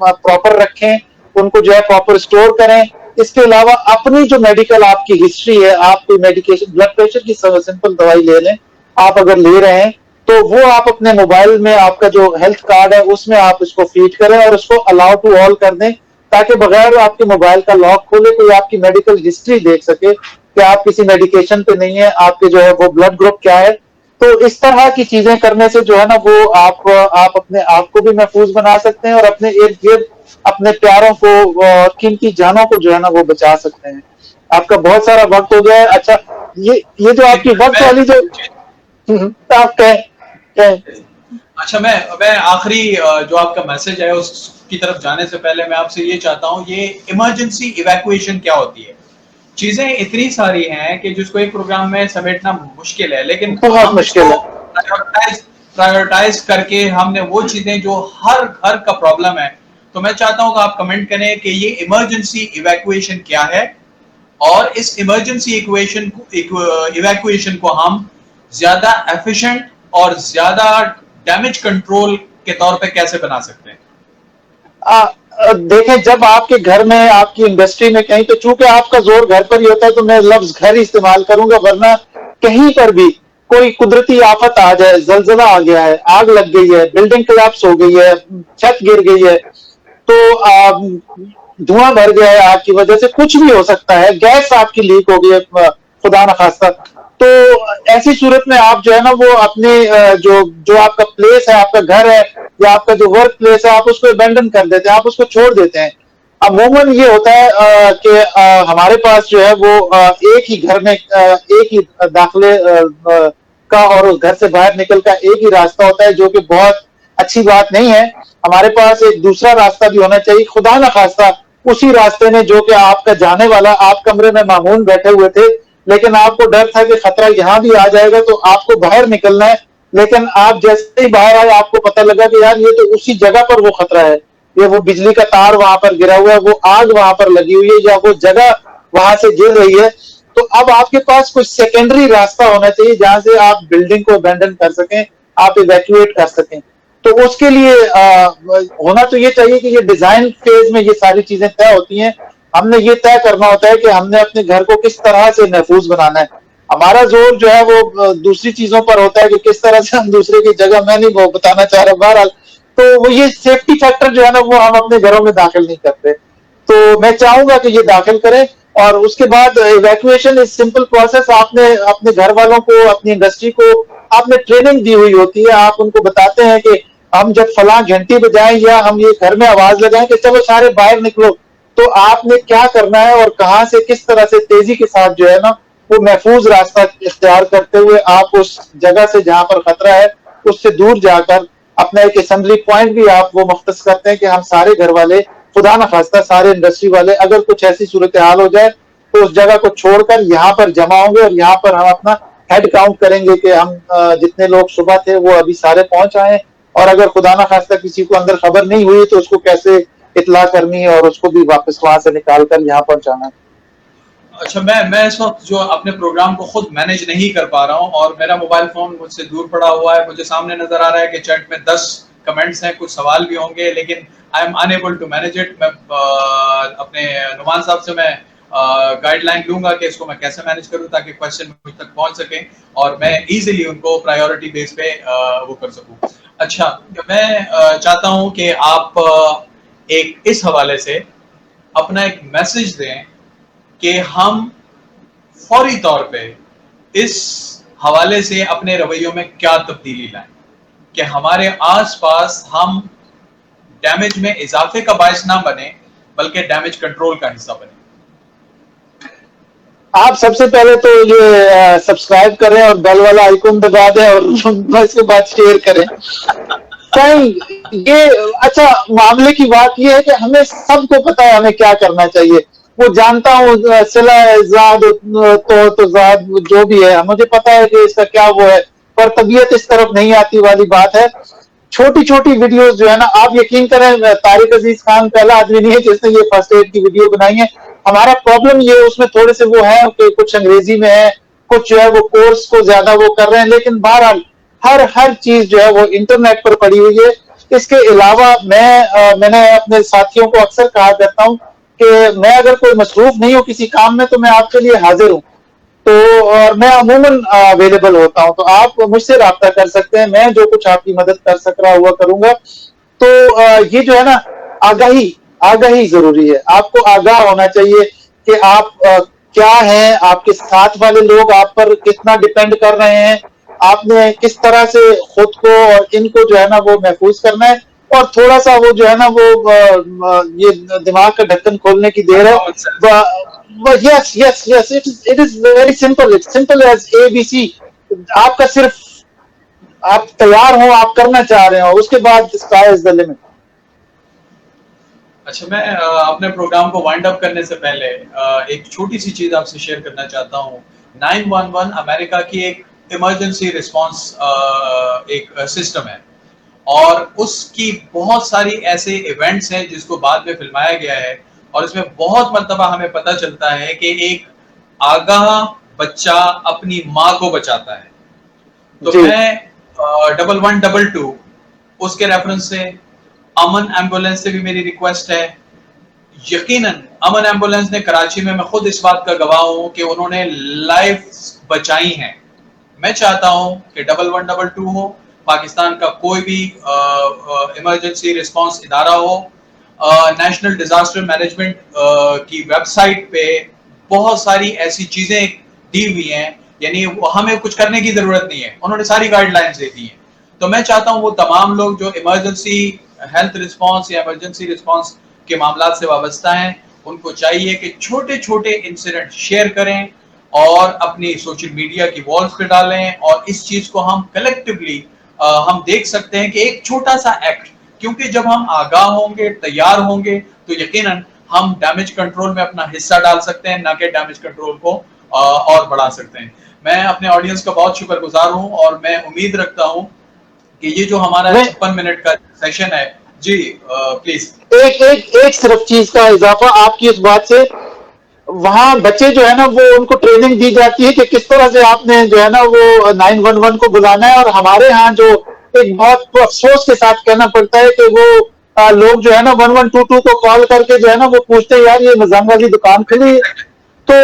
प्रॉपर रखें, उनको जो है प्रॉपर स्टोर करें। इसके अलावा अपनी जो मेडिकल आपकी हिस्ट्री है, आप कोई मेडिकेशन, ब्लड प्रेशर की सिंपल दवाई ले लें, आप अगर ले रहे हैं तो वो आप अपने मोबाइल में आपका जो हेल्थ कार्ड है उसमें आप इसको फीड करें और उसको अलाउ टू ऑल कर दें, ताकि बगैर आपके मोबाइल का लॉक खोले कोई आपकी मेडिकल हिस्ट्री देख सके कि आप किसी मेडिकेशन पे नहीं है, आपके जो है वो ब्लड ग्रुप क्या है। तो इस तरह की चीजें करने से जो है ना वो आप अपने आप को भी महफूज बना सकते हैं और अपने इर्द गिर्द अपने प्यारों को, कीमती जानों को जो है ना वो बचा सकते हैं। आपका बहुत सारा वक्त हो गया है। अच्छा, ये जो आपकी वक्त वाली जो आप कहें। अच्छा, मैं आखिरी जो आपका मैसेज है उसकी तरफ जाने से पहले मैं आपसे ये चाहता हूँ, ये इमरजेंसी इवैक्यूएशन क्या होती है? चीजें इतनी सारी हैं कि जिसको एक प्रोग्राम में समेटना मुश्किल है, लेकिन बहुत मुश्किल है। प्रायोरिटाइज करके हमने वो चीजें जो हर घर का प्रॉब्लम है, तो मैं चाहता हूँ कि आप कमेंट करें कि ये इमरजेंसी इवैक्यूएशन क्या है और इस इमरजेंसी इवैक्यूएशन को हम ज्यादा एफिशिएंट और ज्यादा डैमेज कंट्रोल के तौर पे कैसे बना सकते हैं? देखें, जब आपके घर में, आपकी इंडस्ट्री में कहीं, तो चूंकि आपका जोर घर पर ही होता है तो मैं लफ्ज घर ही इस्तेमाल करूंगा, वरना कहीं पर भी कोई कुदरती आफत आ जाए, जलजला आ गया है, आग लग गई है, बिल्डिंग कोलैप्स हो गई है, छत गिर गई है, तो धुआं भर गया है आग की वजह से, कुछ भी हो सकता है, गैस आपकी लीक हो गई है खुदा न खास्ता, तो ऐसी सूरत में आप जो है ना वो अपने जो आपका प्लेस है, आपका घर है या आपका जो वर्क प्लेस है, आप उसको अबेंडन कर देते हैं, आप उसको छोड़ देते हैं। अमूमन ये होता है कि हमारे पास जो है वो एक ही घर में एक ही दाखिले का और उस घर से बाहर निकल का एक ही रास्ता होता है, जो कि बहुत अच्छी बात नहीं है। हमारे पास एक दूसरा रास्ता भी होना चाहिए, खुदा न खास्ता उसी रास्ते में जो कि आपका जाने वाला, आप कमरे में मामून बैठे हुए थे लेकिन आपको डर था कि खतरा यहां भी आ जाएगा तो आपको बाहर निकलना है, लेकिन आप जैसे ही बाहर आए आपको पता लगा कि यार ये तो उसी जगह पर वो खतरा है, ये वो बिजली का तार वहां पर गिरा हुआ है, वो आग वहां पर लगी हुई है या वो जगह वहां से गिर रही है। तो अब आपके पास कोई सेकेंडरी रास्ता होना चाहिए जहां से आप बिल्डिंग को अबेंडन कर सकें, आप इवैक्यूएट कर सकें। तो उसके लिए होना तो ये चाहिए कि ये डिजाइन फेज में ये सारी चीजें तय होती हैं। हमने ये तय करना होता है कि हमने अपने घर को किस तरह से महफूज बनाना है। हमारा जोर जो है वो दूसरी चीजों पर होता है कि किस तरह से हम दूसरे की जगह, मैं नहीं वो बताना चाह रहा बहरहाल, तो वो ये सेफ्टी फैक्टर जो है ना वो हम अपने घरों में दाखिल नहीं करते। तो मैं चाहूंगा कि ये दाखिल करें और उसके बाद इवैक्यूएशन इज सिंपल प्रोसेस। आपने अपने घर वालों को, अपनी इंडस्ट्री को आपने ट्रेनिंग दी हुई होती है, आप उनको बताते हैं कि हम जब फलां घंटी बजाएं या हम ये घर में आवाज लगाएं कि चलो सारे बाहर निकलो, तो आपने क्या करना है और कहां से किस तरह से तेजी के साथ जो है ना वो महफूज रास्ता इख्तियार करते हुए आप उस जगह से जहां पर खतरा है उससे दूर जाकर अपना एक असेंबली पॉइंट भी आप वो मुख्तस करते हैं कि हम सारे घर वाले, खुदा न खास्ता सारे इंडस्ट्री वाले, अगर कुछ ऐसी सूरत हाल हो जाए तो उस जगह को छोड़कर यहाँ पर जमा होंगे और यहाँ पर हम अपना हेड काउंट करेंगे कि हम जितने लोग सुबह थे वो अभी सारे पहुंच आए, और अगर खुदा न खास्ता किसी को अंदर खबर नहीं हुई तो उसको कैसे इतला करनी है और उसको भी वापस वहां से निकाल कर यहाँ पहुंचाना है। अच्छा, मैं इस वक्त जो अपने प्रोग्राम को खुद मैनेज नहीं कर पा रहा हूं और मेरा मोबाइल फोन मुझसे दूर पड़ा हुआ है, मुझे सामने नजर आ रहा है कि चैट में 10 कमेंट्स हैं, कुछ सवाल भी होंगे, लेकिन I am unable to manage it. मैं अपने नुमान साहब से मैं गाइडलाइन लूंगा कि इसको मैं कैसे मैनेज करूं ताकि क्वेश्चन मुझ तक पहुंच सके और मैं इजीली उनको प्रायोरिटी बेस पे वो कर सकूं। अच्छा, मैं चाहता हूं कि आप एक इस हवाले से अपना एक मैसेज दें कि हम फौरी तौर पे इस हवाले से अपने रवैयों में क्या तब्दीली लाएं कि हमारे आसपास हम डैमेज में इजाफे का बायस ना बने बल्कि डैमेज कंट्रोल का हिस्सा बने। आप सबसे पहले तो ये सब्सक्राइब करें और बेल वाला आइकन दबा दें और इसके बाद शेयर करें। ये अच्छा, मामले की बात ये है कि हमें सबको पता है हमें क्या करना चाहिए। वो जानता हूँ सिला ज़ाद तो ज़ाद जो भी है, मुझे पता है कि इसका क्या वो है, पर तबीयत इस तरफ नहीं आती वाली बात है। छोटी छोटी वीडियोस जो है ना, आप यकीन करें तारिक अजीज खान पहला आदमी नहीं है जिसने ये फर्स्ट एड की वीडियो बनाई है। हमारा प्रॉब्लम ये उसमें थोड़े से वो है कि कुछ अंग्रेजी में है, कुछ जो है वो कोर्स को ज्यादा वो कर रहे हैं, लेकिन बहरहाल हर चीज जो है वो इंटरनेट पर पड़ी हुई है। इसके अलावा मैंने अपने साथियों को अक्सर कहा करता हूँ कि मैं अगर कोई मसरूफ नहीं हूँ किसी काम में तो मैं आपके लिए हाजिर हूँ, तो और मैं अमूमन अवेलेबल होता हूँ, तो आप मुझसे राब्ता कर सकते हैं, मैं जो कुछ आपकी मदद कर सक रहा हुआ करूंगा। तो ये जो है ना आगाही, आगाही जरूरी है। आपको आगाह होना चाहिए कि आप क्या हैं, आपके साथ वाले लोग आप पर कितना डिपेंड कर रहे हैं, आपने किस तरह से खुद को और इनको जो है ना वो महफूज करना है। और थोड़ा सा वो जो है ना वो ये दिमाग का ढक्कन खोलने की देर है। Yes yes yes, it is very simple, it's simple as ABC। आपका सिर्फ आप तैयार हो, आप करना चाह रहे हो, उसके बाद स्काई इज द लिमिट। अच्छा, मैं अपने प्रोग्राम को वाइंड अप करने से पहले एक छोटी सी चीज आपसे शेयर करना चाहता हूँ। 911 अमेरिका की एक इमरजेंसी रिस्पांस एक सिस्टम है, और उसकी बहुत सारी ऐसे इवेंट्स हैं जिसको बाद में फिल्माया गया है, और इसमें बहुत मर्तबा हमें पता चलता है कि एक आगाह बच्चा अपनी माँ को बचाता है। तो मैं 1122 उसके रेफरेंस से, अमन एम्बुलेंस से भी मेरी रिक्वेस्ट है। यकीनन अमन एम्बुलेंस ने कराची में, मैं खुद इस बात का गवाह हूं कि उन्होंने लाइफ बचाई हैं। मैं चाहता हूं कि 1122 हो, पाकिस्तान का कोई भी इमरजेंसी रिस्पांस इदारा हो, नेशनल डिजास्टर मैनेजमेंट की वेबसाइट पे बहुत सारी ऐसी चीजें दी हुई हैं, यानी हमें कुछ करने की जरूरत नहीं है, उन्होंने सारी गाइडलाइंस दे दी हैं। तो मैं चाहता हूं वो तमाम लोग जो इमरजेंसी हेल्थ रिस्पांस या इमरजेंसी रिस्पांस के मामला से वाबस्ता हैं, उनको चाहिए कि छोटे छोटे इंसिडेंट शेयर करें और अपनी सोशल मीडिया की वॉल्स पे डालें, और इस चीज को हम कलेक्टिवली हम देख सकते हैं कि एक छोटा सा एक्ट, क्योंकि जब हम आगाह होंगे, तैयार होंगे, तो यकीनन हम डैमेज कंट्रोल में अपना हिस्सा डाल सकते हैं, ना कि डैमेज कंट्रोल को और बढ़ा सकते हैं। मैं अपने ऑडियंस का बहुत शुक्रगुजार हूं, और मैं उम्मीद रखता हूं कि ये जो हमारा 56 मिनट का सेशन है, जी प्लीज एक सिर्फ चीज का इजाफा आपकी इस बात से, वहां बच्चे जो है ना वो उनको ट्रेनिंग दी जाती है कि किस तरह से आपने जो है ना वो 911 को बुलाना है। और हमारे यहाँ जो एक बहुत अफसोस के साथ कहना पड़ता है कि वो लोग जो है ना 1122 को कॉल करके जो है ना वो पूछते हैं, यार ये निजाम वाली दुकान खुली। तो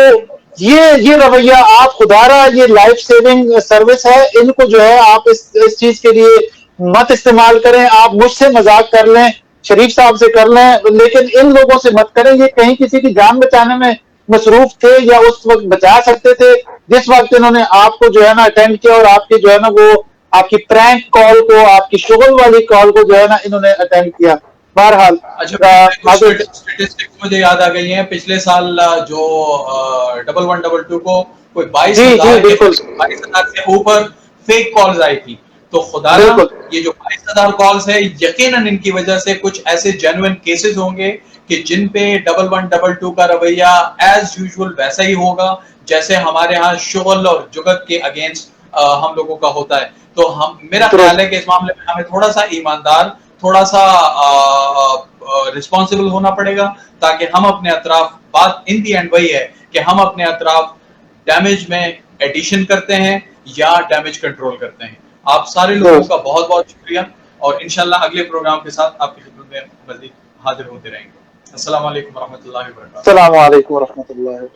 ये रवैया, आप खुदारा ये लाइफ सेविंग सर्विस है, इनको जो है आप इस चीज के लिए मत इस्तेमाल करें। आप मुझसे मजाक कर लें, शरीफ साहब से कर लें, लेकिन इन लोगों से मत करें। ये कहीं किसी की जान बचाने में मसरूफ थे या उस वक्त बचा सकते थे जिस वक्त इन्होंने आपको जो है ना अटेंड किया, और आपके जो है ना वो आपकी प्रैंक कॉल को, आपकी शुगल वाली कॉल को जो है ना इन्होंने अटेंड किया। बहरहाल स्टेटिस्टिक्स मुझे याद आ गई हैं। पिछले साल जो 1122 को कोई 22,000 से ऊपर फेक कॉल्स आई थी। तो खुदारा ये जो 22,000 कॉल्स है, यकीनन इनकी वजह से कुछ ऐसे जेन्युइन केसेस होंगे कि जिन पे 1122 का रवैया एज यूजुअल वैसा ही होगा जैसे हमारे यहाँ शुगल और जुगत के अगेंस्ट हम लोगों का होता है। तो हम, मेरा ख्याल है कि इस मामले में हमें थोड़ा सा ईमानदार, थोड़ा सा रिस्पॉन्सिबल होना पड़ेगा, ताकि हम अपने अतराफ, बात इन दी एंड वही है कि हम अपने अतराफ डैमेज में एडिशन करते हैं या डैमेज कंट्रोल करते हैं। आप सारे लोगों का बहुत बहुत शुक्रिया, और इंशाल्लाह अगले प्रोग्राम के साथ आपकी खिदमत में मज़ीद हाजिर होते रहेंगे। अस्सलाम वालेकुम रहमतुल्लाहि व बरकातहू। अस्सलाम वालेकुम रहमतुल्लाहि।